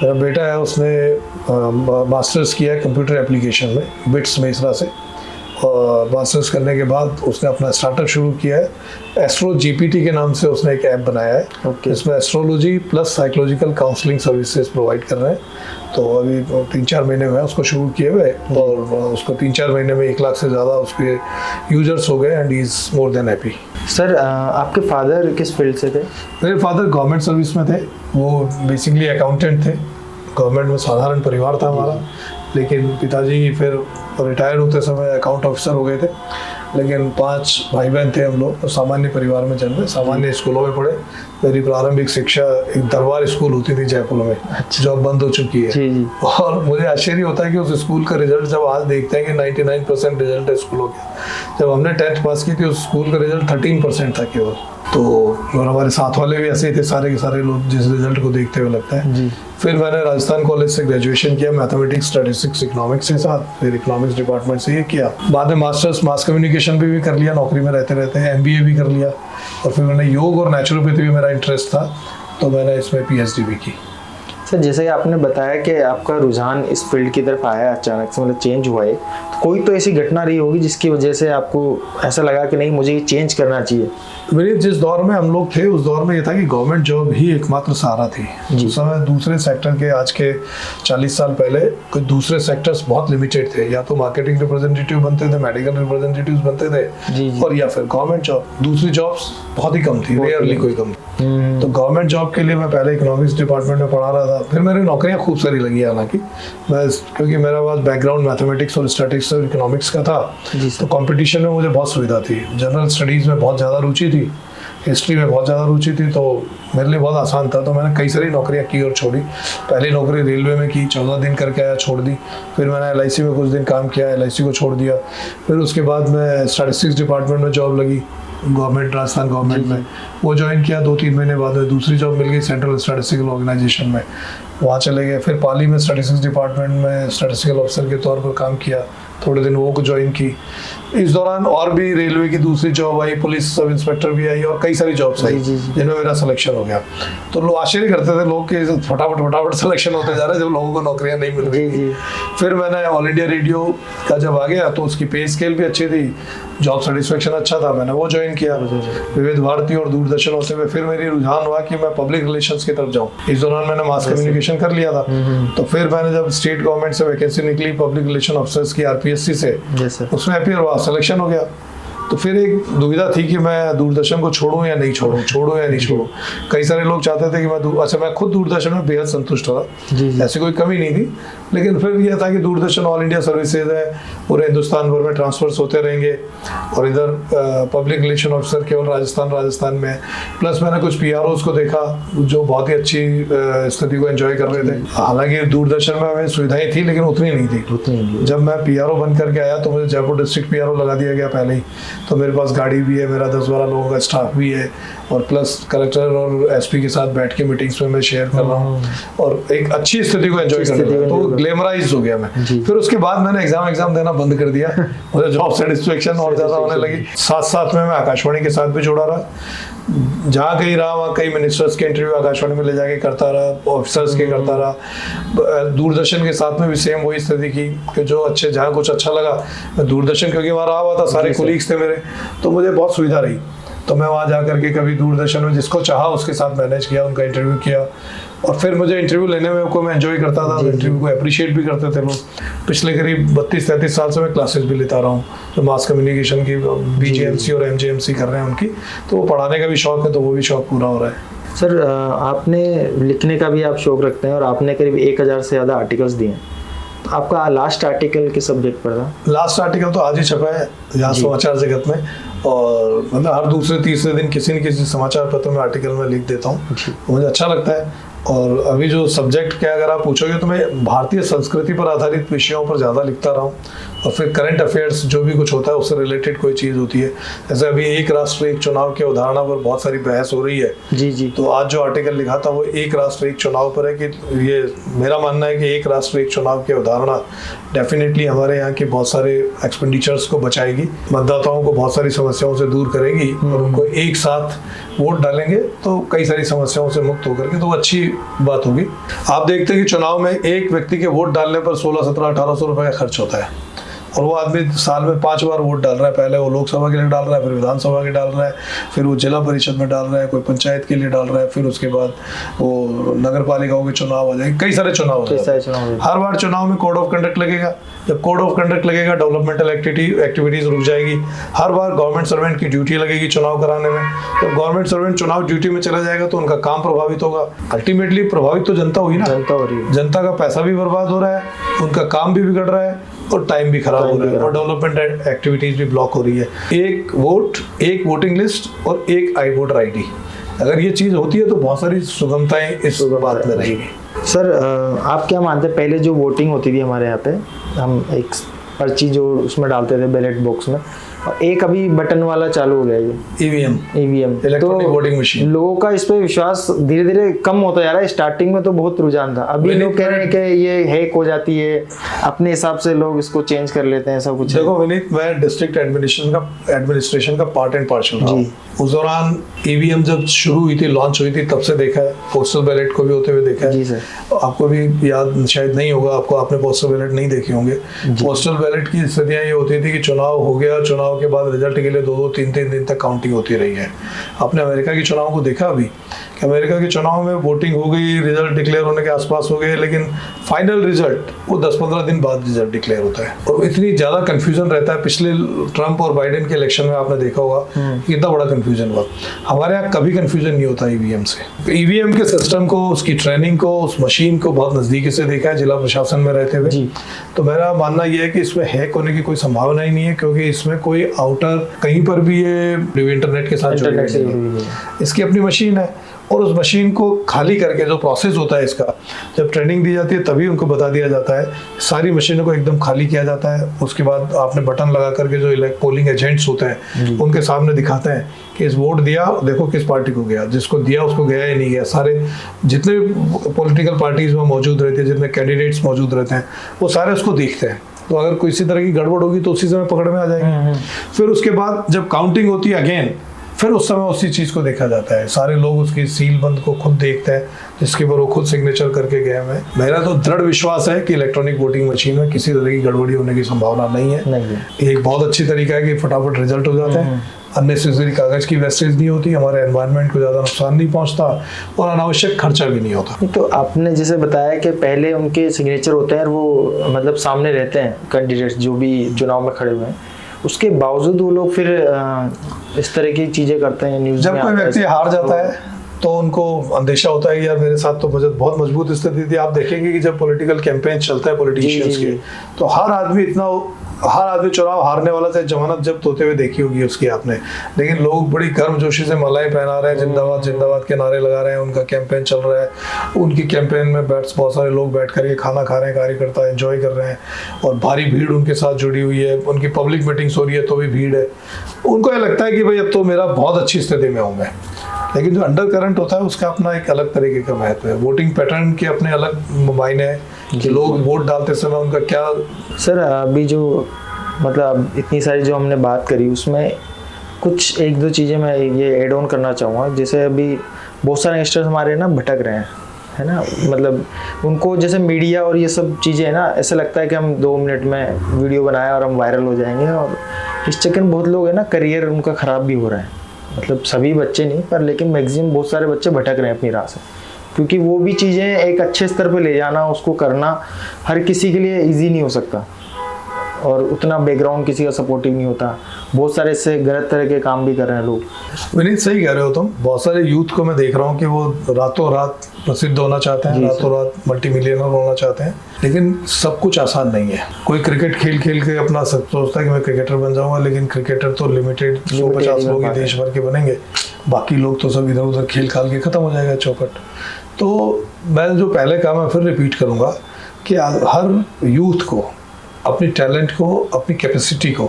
मेरा बेटा है, उसने मास्टर्स किया है कंप्यूटर एप्लीकेशन में बिट्स मेसरा से, और मास्टर्स करने के बाद उसने अपना स्टार्टअप शुरू किया है। एस्ट्रो GPT के नाम से उसने एक ऐप बनाया है, इसमें astrology plus psychological counselling services provide कर रहे हैं। तो अभी 3-4 महीने हुए उसको शुरू किए हुए, और उसको 3-4 महीने में 1 लाख से ज़्यादा उसके यूजर्स हो गए, and he is more than happy. Sir आपके फादर किस फील्ड से थे? मेरे फादर गवर्नमेंट सर्विस में थे, वो बेसिकली अकाउंटेंट थे। गवर्नमेंट में साधारण परिवार था हमारा, लेकिन पिताजी फिर रिटायर्ड होते समय अकाउंट ऑफिसर हो गए थे। लेकिन 5 भाई बहन थे हम लोग, तो सामान्य परिवार में जन्मे, सामान्य स्कूलों में पढ़े। मेरी प्रारंभिक शिक्षा एक दरबार स्कूल होती थी जयपुर में, जो अब बंद हो चुकी है। जी। और मुझे आश्चर्य होता है कि उस स्कूल का रिजल्ट जब आज देखते हैं कि 99% रिजल्ट है स्कूलों के, जब हमने 10th पास की थी उस स्कूल का रिजल्ट 13% था केवल। तो और हमारे साथ वाले भी ऐसे ही थे, सारे के सारे लोग जिस रिजल्ट को देखते हुए लगता है जी। फिर मैंने राजस्थान कॉलेज से ग्रेजुएशन किया, मैथमेटिक्स, स्टैटिस्टिक्स, इकोनॉमिक्स के साथ, फिर इकोनॉमिक्स डिपार्टमेंट से ये किया। बाद में मास्टर्स मास कम्युनिकेशन भी कर लिया, नौकरी में रहते रहते MBA भी कर लिया, और फिर मैंने योग और नेचुरोपैथी में मेरा इंटरेस्ट था, तो मैंने इसमें PhD भी की। सर जैसे कि आपने बताया कि आपका रुझान इस फील्ड की तरफ आया अचानक से, मतलब चेंज हुआ है, तो कोई तो ऐसी घटना रही होगी जिसकी वजह से आपको ऐसा लगा कि नहीं मुझे ये चेंज करना चाहिए। मेरी जिस दौर में हम लोग थे उस दौर में ये था कि गवर्नमेंट जॉब ही एकमात्र सहारा थी। उस समय दूसरे सेक्टर के, आज के 40 साल पहले कोई दूसरे सेक्टर्स बहुत लिमिटेड थे, या तो मार्केटिंग रिप्रेजेंटेटिव बनते थे, मेडिकल रिप्रेजेंटेटिव बनते थे जी। और या फिर गवर्नमेंट जॉब। दूसरी जॉब्स बहुत ही कम थी, रेयरली कोई कम। तो गवर्नमेंट जॉब के लिए मैं पहले इकोनॉमिक्स डिपार्टमेंट में पढ़ा रहा था, फिर मेरी नौकरियां खूब सारी लगी, हालांकि मैं, क्योंकि मेरा पास बैकग्राउंड मैथमेटिक्स और स्टैटिस्टिक्स पॉलिटिक्स और इकोनॉमिक्स का था, जी तो कंपटीशन में मुझे बहुत सुविधा थी। जनरल स्टडीज़ में बहुत ज़्यादा रुचि थी, हिस्ट्री में बहुत ज़्यादा रुचि थी, तो मेरे लिए बहुत आसान था। तो मैंने कई सारी नौकरियां की और छोड़ी। पहली नौकरी रेलवे में की, 14 दिन करके आया, छोड़ दी। फिर मैंने LIC में कुछ दिन काम किया, LIC को छोड़ दिया। फिर उसके बाद मैं स्टैटिस्टिक्स डिपार्टमेंट में जॉब लगी, गवर्नमेंट, राजस्थान गवर्नमेंट में, वो ज्वाइन किया। 2-3 महीने बाद में दूसरी जॉब मिल गई सेंट्रल स्टैटिस्टिकल ऑर्गेनाइजेशन में, वहाँ चले गए। फिर पाली में स्टैटिस्टिक्स डिपार्टमेंट में स्टैटिस्टिकल ऑफिसर के तौर पर काम किया, थोड़े दिन वो को ज्वाइन की। इस दौरान और भी रेलवे की दूसरी जॉब आई, पुलिस सब इंस्पेक्टर भी आई और कई सारी जॉब्स आई जिनमें मेरा सिलेक्शन हो गया। तो लोग आश्चर्य करते थे लोग कि फटाफट सिलेक्शन होते जा रहे हैं जब लोगों को नौकरियां नहीं मिल रही थी। फिर मैंने ऑल इंडिया रेडियो का जब आ गया तो उसकी पे स्केल भी अच्छी थी, जॉब सेटिस्फेक्शन अच्छा था, मैंने वो ज्वाइन किया। विविध भारती और दूरदर्शन होते हुए फिर मेरी रुझान हुआ कि मैं पब्लिक रिलेशंस की तरफ जाऊँ। इस दौरान मैंने मास कम्युनिकेशन कर लिया था। तो फिर मैंने जब स्टेट गवर्नमेंट से वैकेंसी निकली पब्लिक रिलेशन ऑफिसर्स की RPSC से, उसमें अपीयर हुआ, सिलेक्शन हो गया। तो फिर एक दुविधा थी कि मैं दूरदर्शन को छोड़ूं या नहीं छोड़ूं। कई सारे लोग चाहते थे कि मैं खुद दूरदर्शन में बेहद संतुष्ट था, ऐसी कोई कमी नहीं थी। लेकिन फिर यह था कि दूरदर्शन ऑल इंडिया सर्विसेज है, पूरे हिंदुस्तान भर में ट्रांसफर्स होते रहेंगे और इधर पब्लिक रिलेशन ऑफिसर केवल राजस्थान में है। प्लस मैंने कुछ PROs को देखा जो बहुत ही अच्छी स्थिति को एंजॉय कर रहे थे। हालांकि दूरदर्शन में हमें सुविधाएं थी लेकिन उतनी नहीं थी। जब मैं PRO बन करके आया तो मुझे जयपुर डिस्ट्रिक्ट PRO लगा दिया गया पहले ही। तो मेरे पास गाड़ी भी है, मेरा 10-12 लोगों का स्टाफ भी है और प्लस कलेक्टर और SP के साथ बैठ के मीटिंग्स में मैं शेयर कर रहा हूँ और एक अच्छी स्थिति को एंजॉय कर रहा हूँ। तो ग्लैमराइज हो गया मैं। फिर उसके बाद मैंने एग्जाम देना बंद कर दिया, मुझे जॉब सेटिस्फेक्शन और ज़्यादा होने लगी। साथ में मैं आकाशवाणी के साथ भी जुड़ा रहा, जहाँ कहीं रहा वहाँ कई मिनिस्टर्स के इंटरव्यू आकाशवाणी में ले जाके करता रहा, ऑफिसर्स के करता रहा। दूरदर्शन के साथ में भी सेम वही स्थिति की कि जो अच्छे जहाँ कुछ अच्छा लगा मैं दूरदर्शन, क्योंकि वहाँ रहा हुआ था, सारे कोलीग्स थे मेरे, तो मुझे बहुत सुविधा रही। तो मैं वहाँ जा करके कभी दूरदर्शन में जिसको चाहा उसके साथ मैनेज किया, उनका इंटरव्यू किया और फिर मुझे इंटरव्यू लेने में को मैं एंजॉय करता था, इंटरव्यू को अप्रिशिएट भी करते थे लोग। पिछले करीब 32-33 साल से मैं क्लासेस भी लेता रहा हूँ, जो मास कम्युनिकेशन की BGMC और MJMC कर रहे हैं उनकी, तो वो पढ़ाने का भी शौक है, तो वो भी शौक पूरा हो रहा है। सर आपने लिखने का भी आप शौक रखते हैं और आपने करीब 1000 से ज़्यादा आर्टिकल्स दिए हैं। तो आपका लास्ट आर्टिकल किस सब्जेक्ट पर था? लास्ट आर्टिकल तो आज ही छपा है यहाँ समाचार जगत में, और मतलब हर दूसरे-तीसरे दिन किसी न किसी समाचार पत्र में आर्टिकल में लिख देता हूँ, मुझे अच्छा लगता है। और अभी जो सब्जेक्ट क्या अगर आप पूछोगे तो मैं भारतीय संस्कृति पर आधारित विषयों पर ज़्यादा लिखता रहा हूँ और फिर करंट अफेयर्स जो भी कुछ होता है उससे रिलेटेड कोई चीज़ होती है। जैसे अभी एक राष्ट्र एक चुनाव के अवधारणा पर बहुत सारी बहस हो रही है। जी। तो आज जो आर्टिकल लिखा था वो एक राष्ट्र एक चुनाव पर है कि ये मेरा मानना है कि एक राष्ट्र एक चुनाव की अवधारणा डेफिनेटली हमारे यहाँ के बहुत सारे एक्सपेंडिचर्स को बचाएगी, मतदाताओं को बहुत सारी समस्याओं से दूर करेगी और उनको एक साथ वोट डालेंगे तो कई सारी समस्याओं से मुक्त होकर के तो अच्छी बात होगी। आप देखते हैं कि चुनाव में एक व्यक्ति के वोट डालने पर 1600-1700-1800 रुपए का खर्च होता है और वो आदमी साल में 5 बार वोट डाल रहा है। पहले वो लोकसभा के लिए डाल रहा है, फिर विधानसभा के डाल रहा है, फिर वो जिला परिषद में डाल रहा है, कोई पंचायत के लिए डाल रहा है, फिर उसके बाद वो नगर पालिकाओं के चुनाव आ जाएंगे, कई सारे चुनाव होते हैं। हर बार चुनाव में कोड ऑफ कंडक्ट लगेगा, जब कोड ऑफ कंडक्ट लगेगा डेवलपमेंटल एक्टिविटीज रुक जाएगी। हर बार गवर्नमेंट सर्वेंट की ड्यूटी लगेगी चुनाव कराने में, जब गवर्नमेंट सर्वेंट चुनाव ड्यूटी में चला जाएगा तो उनका काम प्रभावित होगा। अल्टीमेटली प्रभावित तो जनता हुई ना, जनता हो रही है, जनता का पैसा भी बर्बाद हो रहा है, उनका काम भी बिगड़ रहा है और टाइम भी खराब हो रहा है और डेवलपमेंट एक्टिविटीज भी ब्लॉक हो रही है। एक वोट, एक वोटिंग लिस्ट और एक वोटर ID, अगर ये चीज होती है तो बहुत सारी सुगमताएं इस बात में रहेंगी। सर आप क्या मानते हैं, पहले जो वोटिंग होती थी हमारे यहाँ पे, हम एक पर्ची जो उसमें डालते थे बैलेट बॉक्स में, और एक अभी बटन वाला चालू हो गया ये EVM इलेक्ट्रॉनिक वोटिंग मशीन, लोगों का इस पे विश्वास धीरे धीरे कम होता जा रहा है। स्टार्टिंग में तो बहुत रुझान था, अभी लोग कह रहे हैं कि ये हैक हो जाती है, अपने हिसाब से लोग इसको चेंज कर लेते हैं, सब कुछ। देखो विनीत, मैं डिस्ट्रिक्ट एडमिनिस्ट्रेशन का पार्ट एंड पार्सल रहा हूं। उस दौरान EVM जब शुरू हुई थी, लॉन्च हुई थी, तब से देखा है, पोस्टल बैलेट को भी होते हुए देखा है। जी सर। आपको भी याद शायद नहीं होगा, आपने पोस्टल बैलेट नहीं देखे होंगे। पोस्टल बैलेट की स्थितियां ये होती थी कि चुनाव हो गया, चुनाव के बाद रिजल्ट के लिए 2-3 दिन तक काउंटिंग होती रही है। आपने अमेरिका के चुनाव को देखा अभी कि अमेरिका के चुनाव में वोटिंग हो गई, रिजल्ट डिक्लेयर होने के आसपास हो गए, लेकिन फाइनल रिजल्ट वो 10-15 दिन बाद रिजल्ट डिक्लेयर होता है। और इतनी ज़्यादा कन्फ्यूजन रहता है। पिछले ट्रंप और बाइडेन के इलेक्शन में आपने देखा होगा कि कितना बड़ा कन्फ्यूजन हुआ। हमारे यहाँ कभी कन्फ्यूजन नहीं होता ईवीएम से। ईवीएम के सिस्टम को, उसकी ट्रेनिंग को, उस मशीन को बहुत नज़दीकी से देखा है जिला प्रशासन में रहते हुए। तो मेरा मानना यह है कि इसमें हैक होने की कोई संभावना ही नहीं है, क्योंकि इसमें कोई आउटर कहीं पर भी ये इंटरनेट के साथ जुड़ी हुई है। इसकी अपनी मशीन है और उस मशीन को खाली करके जो प्रोसेस होता है इसका, जब ट्रेनिंग दी जाती है तभी उनको बता दिया जाता है। सारी मशीनों को एकदम खाली किया जाता है। उसके बाद आपने बटन लगा करके जो पोलिंग एजेंट्स होते हैं उनके सामने दिखाते हैं कि इस वोट दिया, देखो किस पार्टी को गया, जिसको दिया उसको गया या नहीं गया। सारे जितने पॉलिटिकल पार्टीज में मौजूद रहते हैं, जितने कैंडिडेट्स मौजूद रहते हैं, वो सारे उसको देखते हैं। तो अगर कोई इसी तरह की गड़बड़ होगी तो उसी समय पकड़ में आ जाएगी। फिर उसके बाद जब काउंटिंग होती है अगेन, फिर उस समय उसी चीज़ को देखा जाता है। सारे लोग उसकी सील बंद को खुद देखते हैं जिसके ऊपर वो खुद सिग्नेचर करके गए हैं। मेरा तो दृढ़ विश्वास है कि इलेक्ट्रॉनिक वोटिंग मशीन में किसी तरह की गड़बड़ी होने की संभावना नहीं है। एक बहुत अच्छी तरीका है कि फटाफट रिजल्ट हो जाता है, अननेसेसरी कागज की वेस्टेज नहीं होती, हमारे एनवायरनमेंट को ज़्यादा नुकसान नहीं पहुंचता और अनावश्यक खर्चा भी नहीं होता। तो आपने जैसे बताया कि पहले उनके सिग्नेचर होते हैं और वो मतलब सामने रहते हैं कैंडिडेट्स जो भी चुनाव में खड़े हुए हैं, उसके बावजूद वो लोग फिर इस तरह की चीजें करते हैं। न्यूज़ जब कोई व्यक्ति हार जाता है तो उनको अंदेशा होता है कि यार मेरे साथ तो बहुत मजबूत स्थिति थी। आप देखेंगे कि जब पॉलिटिकल कैंपेन चलता है पॉलिटिशियंस के, तो हर आदमी चुनाव हारने वाला से जमानत जब्त होते हुए देखी होगी उसकी आपने, लेकिन लोग बड़ी गर्मजोशी से मलाई पहना रहे हैं, जिंदाबाद जिंदाबाद के नारे लगा रहे हैं, उनका कैंपेन चल रहा है। उनकी कैंपेन में बहुत सारे लोग बैठ करके खाना खा रहे हैं, कार्यकर्ता एंजॉय कर रहे हैं और भारी भीड़ उनके साथ जुड़ी हुई है। उनकी पब्लिक मीटिंग्स हो रही है तो भी भीड़ है। उनको ये लगता है कि भाई अब तो मेरा बहुत अच्छी स्थिति में हूँ मैं, लेकिन जो अंडर करंट होता है उसका अपना एक अलग तरीके का महत्व है। वोटिंग पैटर्न के अपने अलग मायने हैं कि लोग वोट डालते समय उनका क्या। सर अभी जो मतलब इतनी सारी जो हमने बात करी उसमें कुछ एक दो चीज़ें मैं ये ऐड ऑन करना चाहूँगा। जैसे अभी बहुत सारे यंगस्टर्स हमारे ना भटक रहे हैं, है ना, मतलब उनको जैसे मीडिया और ये सब चीज़ें है ना, ऐसा लगता है कि हम 2 मिनट में वीडियो बनाए और हम वायरल हो जाएंगे, और इस चक्कर में बहुत लोग है ना करियर उनका ख़राब भी हो रहा है। मतलब सभी बच्चे नहीं पर लेकिन मैक्सिमम बहुत सारे बच्चे भटक रहे हैं अपनी राह से, क्योंकि वो भी चीज़ें एक अच्छे स्तर पे ले जाना, उसको करना हर किसी के लिए इजी नहीं हो सकता और उतना बैकग्राउंड किसी का सपोर्टिव नहीं होता। बहुत सारे इससे गलत तरह के काम भी कर रहे हैं लोग। विनीत सही कह रहे हो तुम। बहुत सारे यूथ को मैं देख रहा हूँ कि वो रातों रात प्रसिद्ध होना चाहते हैं, रातों रात मल्टी मिलियनर होना चाहते हैं, लेकिन सब कुछ आसान नहीं है। कोई क्रिकेट खेल खेल के अपना सोचता है कि मैं क्रिकेटर बन जाऊंगा, लेकिन क्रिकेटर तो लिमिटेड 150 लोग ही देश भर के बनेंगे, बाकी लोग तो सब इधर उधर खेल खाल के खत्म हो जाएगा चौपट। तो मैं जो पहले कहा मैं फिर रिपीट करूंगा कि हर यूथ को अपनी टैलेंट को, अपनी कैपेसिटी को,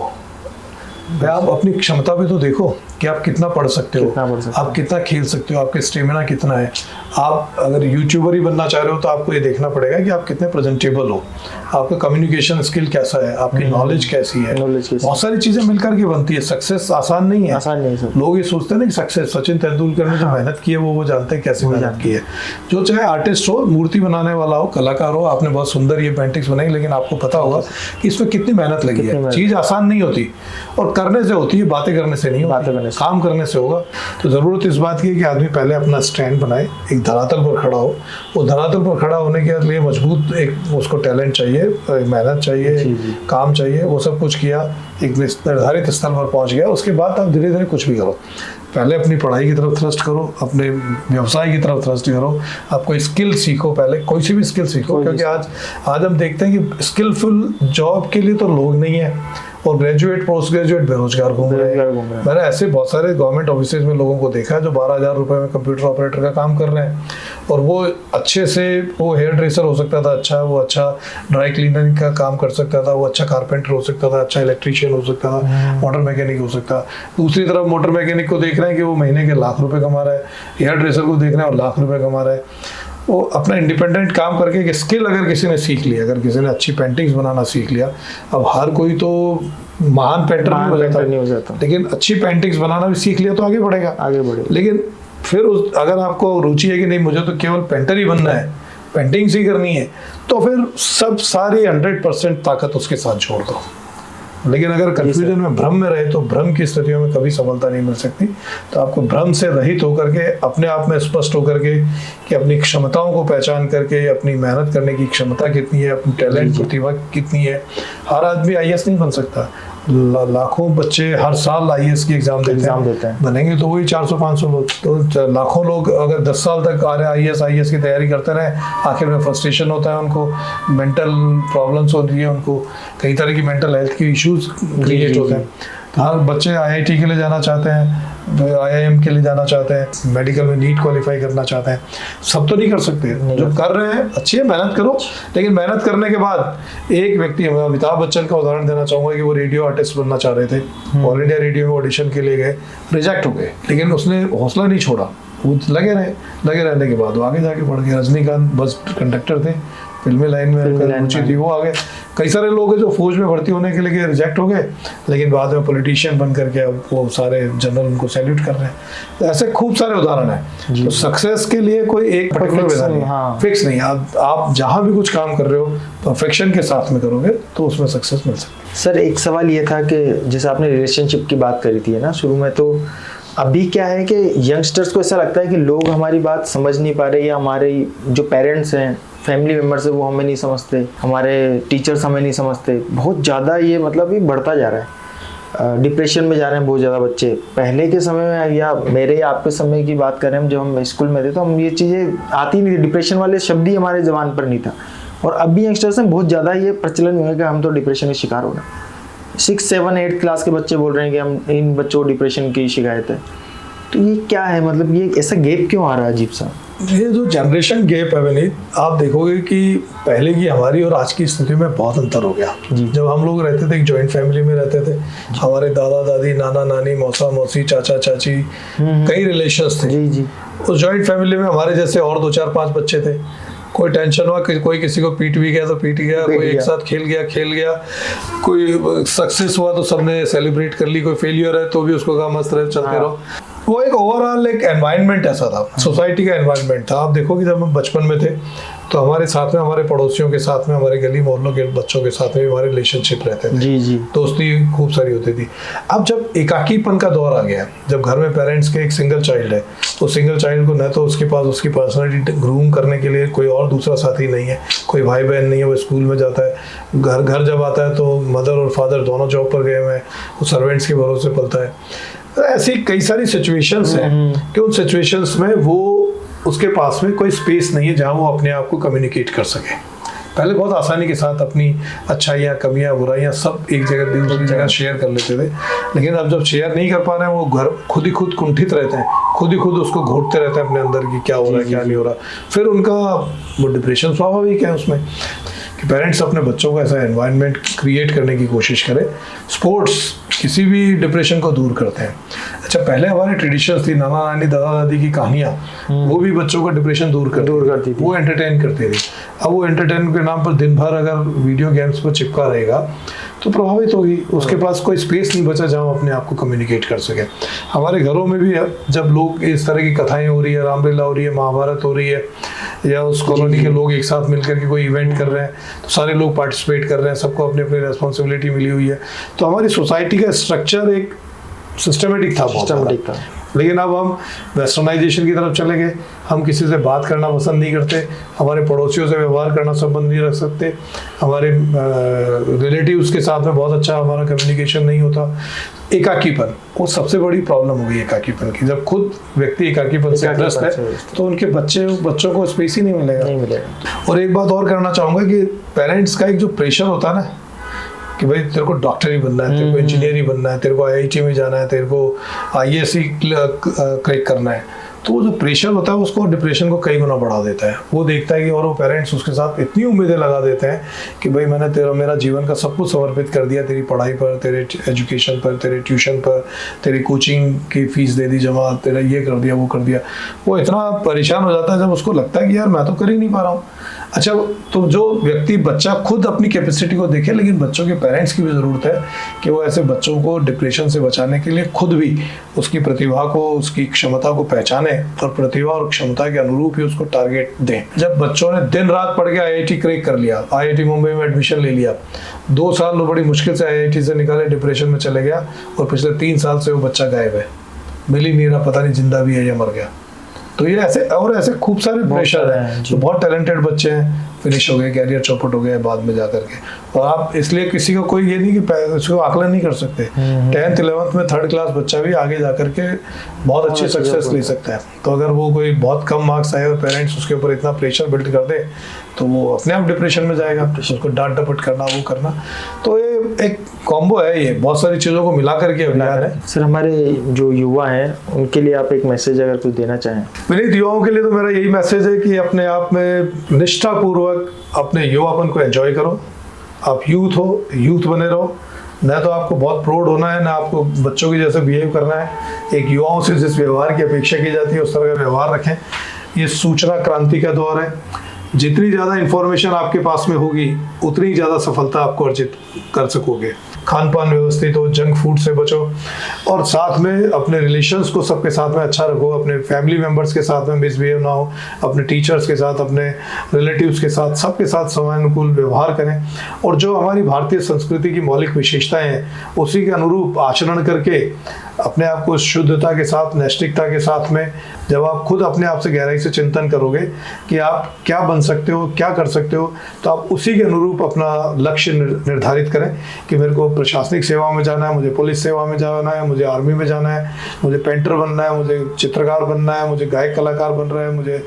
आप अपनी क्षमता भी तो देखो कि आप कितना पढ़ सकते हो, आप कितना खेल सकते हो, आपके स्टेमिना कितना है। आप अगर यूट्यूबर ही बनना चाह रहे हो तो आपको ये देखना पड़ेगा कि आप कितने प्रेजेंटेबल हो, आपका कम्युनिकेशन स्किल कैसा है, आपकी नॉलेज कैसी है। बहुत सारी चीजें मिलकर के बनती है। सक्सेस आसान नहीं है। लोग ये सोचते हैं ना कि सक्सेस, सचिन तेंदुलकर ने जो मेहनत की है वो जानते हैं कैसे मेहनत की है। जो चाहे आर्टिस्ट हो, मूर्ति बनाने वाला हो, कलाकार हो, आपने बहुत सुंदर ये पेंटिंग्स बनाई, लेकिन आपको पता होगा कि इसमें कितनी मेहनत लगी है। चीज आसान नहीं होती और करने से होती है, बातें करने से नहीं होती, काम करने से होगा। तो जरूरत इस बात की है कि आदमी पहले अपना स्टैंड बनाए, एक धरातल पर खड़ा हो। वो धरातल पर खड़ा होने के लिए मजबूत एक उसको टैलेंट चाहिए, मेहनत चाहिए, काम चाहिए। वो सब कुछ किया, एक निर्धारित स्तर पर पहुंच गया, उसके बाद आप धीरे धीरे कुछ भी करो। पहले अपनी पढ़ाई की तरफ थ्रस्ट करो, अपने व्यवसाय की तरफ थ्रस्ट करो, आप कोई स्किल सीखो, पहले कोई सी भी स्किल सीखो, क्योंकि आज हम देखते हैं कि स्किलफुल जॉब के लिए तो लोग नहीं है और ग्रेजुएट पोस्ट ग्रेजुएट बेरोजगार घूम रहे हैं। मैंने ऐसे बहुत सारे गवर्नमेंट ऑफिसेज में लोगों को देखा है जो 12,000 रुपए में कंप्यूटर ऑपरेटर का काम कर रहे हैं, और वो अच्छे से, वो हेयर ड्रेसर हो सकता था अच्छा, वो अच्छा ड्राई क्लीनरिंग का काम कर सकता था, वो अच्छा कारपेंटर हो सकता था, अच्छा इलेक्ट्रीशियन हो सकता था, मोटर मैकेनिक हो सकता। दूसरी तरफ मोटर मैकेनिक को देख रहे हैं कि वो महीने के लाख रुपए कमा रहा है, हेयर ड्रेसर को देख रहे हैं और लाख रुपए कमा रहा है। वो अपना इंडिपेंडेंट काम करके स्किल अगर किसी ने सीख लिया, अगर किसी ने अच्छी पेंटिंग्स बनाना सीख लिया, अब हर कोई तो महान पेंटर नहीं हो जाता, लेकिन अच्छी पेंटिंग्स बनाना भी सीख लिया तो आगे बढ़ेगा। लेकिन फिर अगर आपको रुचि है कि नहीं मुझे तो केवल पेंटर ही बनना है, पेंटिंग्स ही करनी है, तो फिर सब सारी 100% ताकत उसके साथ छोड़ दो। लेकिन अगर कंफ्यूजन में, भ्रम में रहे तो भ्रम की स्थितियों में कभी सफलता नहीं मिल सकती। तो आपको भ्रम से रहित होकर के, अपने आप में स्पष्ट होकर के कि अपनी क्षमताओं को पहचान करके, अपनी मेहनत करने की क्षमता कितनी है, अपनी टैलेंट, प्रतिभा कितनी है। हर आदमी आईएएस नहीं बन सकता। लाखों बच्चे हर साल आईएएस की एग्जाम देते हैं। बनेंगे तो वही 400-500 लोग। तो लाखों लोग अगर 10 साल तक आईएएस की तैयारी करते रहे, आखिर में फ्रस्ट्रेशन होता है, उनको मेंटल प्रॉब्लम्स होती है, उनको कई तरह की मेंटल हेल्थ के इश्यूज क्रिएट होते हैं। तो हर बच्चे आईआईटी के लिए जाना चाहते हैं, आईआईएम के लिए जाना चाहते हैं, मेडिकल में नीट क्वालिफाई करना चाहते हैं। सब तो नहीं कर सकते। जो कर रहे हैं अच्छी है, मेहनत करो। लेकिन मेहनत करने के बाद एक व्यक्ति, अमिताभ बच्चन का उदाहरण देना चाहूंगा कि वो रेडियो आर्टिस्ट बनना चाह रहे थे, ऑल इंडिया रेडियो में ऑडिशन के लिए गए, रिजेक्ट हो गए, लेकिन उसने हौसला नहीं छोड़ा। वो लगे रहने के बाद वो आगे जाके बढ़ गए। रजनीकांत बस कंडक्टर थे, फिल्मी लाइन में रुचि थी, वो आ गए। कई सारे लोग हैं जो फौज में भर्ती होने के लिए रिजेक्ट हो गए, लेकिन बाद में पॉलिटिशियन बन करके अब वो सारे जनरल उनको सैल्यूट कर रहे हैं। तो ऐसे खूब सारे उदाहरण हैं। तो सक्सेस के लिए कोई एक पर्टिकुलर विधान नहीं, फिक्स नहीं। आप जहाँ भी कुछ काम कर रहे हो परफेक्शन के साथ में करोगे तो उसमें सक्सेस मिल सकती है। सर एक सवाल ये था कि जैसे आपने रिलेशनशिप की बात करी थी ना शुरू में, तो अभी क्या है कि यंगस्टर्स को ऐसा लगता है कि लोग हमारी बात समझ नहीं पा रहे, या हमारे जो पेरेंट्स हैं, फैमिली मेम्बर्स है, वो हमें नहीं समझते, हमारे टीचर्स हमें नहीं समझते। बहुत ज़्यादा ये मतलब ये बढ़ता जा रहा है, डिप्रेशन में जा रहे हैं बहुत ज़्यादा बच्चे। पहले के समय में या मेरे या आपके समय की बात करें हम, जब हम स्कूल में थे तो हम ये चीज़ें आती नहीं थी, डिप्रेशन वाले शब्द ही हमारे ज़बान पर नहीं था। और अभी यंगस्टर्स में बहुत ज़्यादा ये प्रचलन हुआ है कि हम तो डिप्रेशन के शिकार हो रहे हैं। 6, 7, 8 क्लास के बच्चे बोल रहे हैं कि हम इन बच्चों को डिप्रेशन की शिकायत है। तो ये क्या है, मतलब ये ऐसा गैप क्यों आ रहा है अजीब सा? ये जो जनरेशन गैप है विनीत, आप देखोगे कि पहले की हमारी और आज की स्थिति में बहुत अंतर हो गया। जब हम लोग रहते थे एक जॉइंट फैमिली में रहते थे, हमारे दादा दादी, नाना नानी, मौसा मौसी, चाचा चाची, कई रिलेशंस थे। जी। उस जॉइंट फैमिली में हमारे जैसे और 2, 4, 5 बच्चे थे। कोई टेंशन हुआ, कोई किसी को पीट भी गया तो पीट गया, कोई एक साथ खेल गया, कोई सक्सेस हुआ तो सबने सेलिब्रेट कर ली, कोई फेलियर है तो भी उसको कहा मस्त रहे, चलते रहो। वो एक ओवरऑल एक एनवायरनमेंट ऐसा था, सोसाइटी का एनवायरनमेंट था। आप देखो कि जब हम बचपन में थे तो हमारे साथ में, हमारे पड़ोसियों के साथ में, हमारे गली मोहल्लों के बच्चों के साथ में हमारे रिलेशनशिप रहते थे। जी। दोस्ती खूब सारी होती थी। अब जब एकाकीपन का दौर आ गया, जब घर में पेरेंट्स के एक सिंगल चाइल्ड है, तो सिंगल चाइल्ड को न तो उसके पास उसकी पर्सनैलिटी ग्रूम करने के लिए कोई और दूसरा साथी नहीं है, कोई भाई बहन नहीं है, वो स्कूल में जाता है, घर जब आता है तो मदर और फादर दोनों जॉब पर गए हुए हैं, वो सर्वेंट्स के भरोसे पलता है। तो ऐसी कई सारी सिचुएशंस हैं कि उन सिचुएशंस में वो, उसके पास में कोई स्पेस नहीं है जहां वो अपने आप को कम्युनिकेट कर सके। पहले बहुत आसानी के साथ अपनी अच्छाइयाँ, कमियाँ, बुराइयाँ सब एक जगह दूसरी जगह शेयर कर लेते थे। लेकिन अब जब शेयर नहीं कर पा रहे हैं, वो घर खुद ही खुद कुंठित रहते हैं, खुद ही खुद उसको घोटते रहते हैं अपने अंदर की क्या हो रहा है, क्या नहीं हो रहा। फिर उनका वो डिप्रेशन स्वाभाविक है उसमें, कि पेरेंट्स अपने बच्चों को ऐसा एनवायरनमेंट क्रिएट करने की कोशिश करें। स्पोर्ट्स किसी भी डिप्रेशन को दूर करते हैं। अच्छा, पहले हमारे ट्रेडिशंस थी, नाना नानी, दादा दादी की कहानियाँ, वो भी बच्चों का डिप्रेशन दूर करती थी, वो एंटरटेन करती थी। अब वो एंटरटेन के नाम पर दिन भर अगर वीडियो गेम्स पर चिपका रहेगा तो प्रभावित होगी, उसके पास कोई स्पेस नहीं बचा जहाँ अपने आप को कम्युनिकेट कर सके। हमारे घरों में भी जब लोग इस तरह की कथाएं हो रही है, रामलीला हो रही है, महाभारत हो रही है, या उस कॉलोनी के लोग एक साथ मिलकर के कोई इवेंट कर रहे हैं, तो सारे लोग पार्टिसिपेट कर रहे हैं, सबको अपनी अपनी रेस्पॉन्सिबिलिटी मिली हुई है। तो हमारी सोसाइटी का स्ट्रक्चर एक सिस्टमेटिक था। लेकिन अब हम वेस्टर्नाइजेशन की तरफ चले गए, हम किसी से बात करना पसंद नहीं करते, हमारे पड़ोसियों से व्यवहार करना संबंध नहीं रख सकते, हमारे रिलेटिव्स के साथ में बहुत अच्छा हमारा कम्युनिकेशन नहीं होता। एकाकीपन, वो सबसे बड़ी प्रॉब्लम हुई एकाकीपन की। जब खुद व्यक्ति एकाकीपन से ग्रस्त है तो उनके बच्चों को स्पेस ही नहीं मिलेगा। और एक बात और करना चाहूँगा कि पेरेंट्स का एक जो प्रेशर होता है ना, कि भाई तेरे को डॉक्टर ही बनना है, तेरे को इंजीनियर ही बनना है, तेरे को आईआईटी में जाना है, तेरे को आईएएस ही क्रैक करना है, तो वो जो प्रेशर होता है उसको डिप्रेशन को कई गुना बढ़ा देता है। वो देखता है कि, और वो पेरेंट्स उसके साथ इतनी उम्मीदें लगा देते हैं कि भाई मैंने मेरा जीवन का सब कुछ समर्पित कर दिया तेरी पढ़ाई पर, तेरे एजुकेशन पर, तेरे ट्यूशन पर, तेरी कोचिंग की फीस दे दी जमा, तेरा ये कर दिया, वो कर दिया। वो इतना परेशान हो जाता है जब उसको लगता है कि यार मैं तो कर ही नहीं पा रहा हूँ। अच्छा, तो जो व्यक्ति, बच्चा खुद अपनी कैपेसिटी को देखे, लेकिन बच्चों के पेरेंट्स की भी ज़रूरत है कि वो ऐसे बच्चों को डिप्रेशन से बचाने के लिए खुद भी उसकी प्रतिभा को, उसकी क्षमता को पहचाने जाने और प्रतिभा और क्षमता के अनुरूप ही उसको टारगेट दें। जब बच्चों ने दिन रात पढ़ के आईआईटी क्रैक कर लिया, आईआईटी मुंबई में एडमिशन ले लिया, 2 साल वो बड़ी मुश्किल से आईआईटी से निकाले, डिप्रेशन में चले गया और पिछले 3 साल से वो बच्चा गायब है, मिल ही नहीं रहा, पता नहीं जिंदा भी है या मर गया। तो ये ऐसे खूब सारे प्रेशर है। तो बहुत टैलेंटेड बच्चे हैं, फिनिश हो गए, कैरियर चौपट हो गए बाद में जाकर के। और आप इसलिए किसी को कोई ये नहीं कि उसको आकलन नहीं कर सकते। 10th 11th में 3rd क्लास बच्चा भी आगे जाकर के बहुत अच्छी सक्सेस ले सकता है। तो अगर वो कोई बहुत कम मार्क्स आए और पेरेंट्स उसके ऊपर इतना प्रेशर बिल्ड कर दे तो वो अपने आप डिप्रेशन में जाएगा, उसको डांट डपट करना, वो करना। तो ये एक कॉम्बो है, ये बहुत सारी चीज़ों को मिला करके अभियान है। सर, हमारे जो युवा हैं उनके लिए आप एक मैसेज अगर कुछ देना चाहें। विनीत, युवाओं के लिए तो मेरा यही मैसेज है कि अपने आप में निष्ठापूर्वक अपने युवापन को एंजॉय करो। आप यूथ हो, यूथ बने रहो। न तो आपको बहुत प्राउड होना है, ना आपको बच्चों की जैसे बिहेव करना है। एक युवाओं से जिस व्यवहार की अपेक्षा की जाती है उस तरह का व्यवहार रखें। ये सूचना क्रांति का दौर है। जितनी ज़्यादा इंफॉर्मेशन आपके पास में होगी उतनी ज़्यादा सफलता आपको अर्जित कर सकोगे। खान पान व्यवस्थित हो, जंक फूड से बचो और साथ में अपने रिलेशंस को सबके साथ में अच्छा रखो। अपने फैमिली मेम्बर्स के साथ में मिसबिहेव ना हो, अपने टीचर्स के साथ, अपने रिलेटिव्स के साथ, सबके साथ समानुकूल व्यवहार करें। और जो हमारी भारतीय संस्कृति की मौलिक विशेषताएं हैं उसी के अनुरूप आचरण करके अपने आप को शुद्धता के साथ, नैतिकता के साथ में, जब आप खुद अपने आप से गहराई से चिंतन करोगे कि आप क्या बन सकते हो, क्या कर सकते हो, तो आप उसी के अनुरूप अपना लक्ष्य निर्धारित करें कि मेरे को प्रशासनिक सेवा में जाना है, मुझे पुलिस सेवा में जाना है, मुझे आर्मी में जाना है, मुझे पेंटर बनना है, मुझे चित्रकार बनना है, मुझे गायक कलाकार बन रहा है, मुझे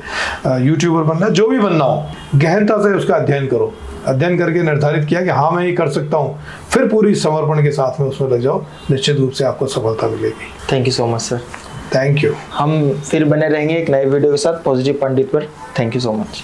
यूट्यूबर बनना है। जो भी बनना हो, गहनता से उसका अध्ययन करो। अध्ययन करके निर्धारित किया कि हाँ मैं ये कर सकता हूँ, फिर पूरी समर्पण के साथ में उसमें लग जाओ, निश्चित रूप से आपको सफलता मिलेगी। Thank you so much sir. Thank you. हम फिर बने रहेंगे एक नए वीडियो के साथ पॉजिटिव पंडित पर। Thank you so much.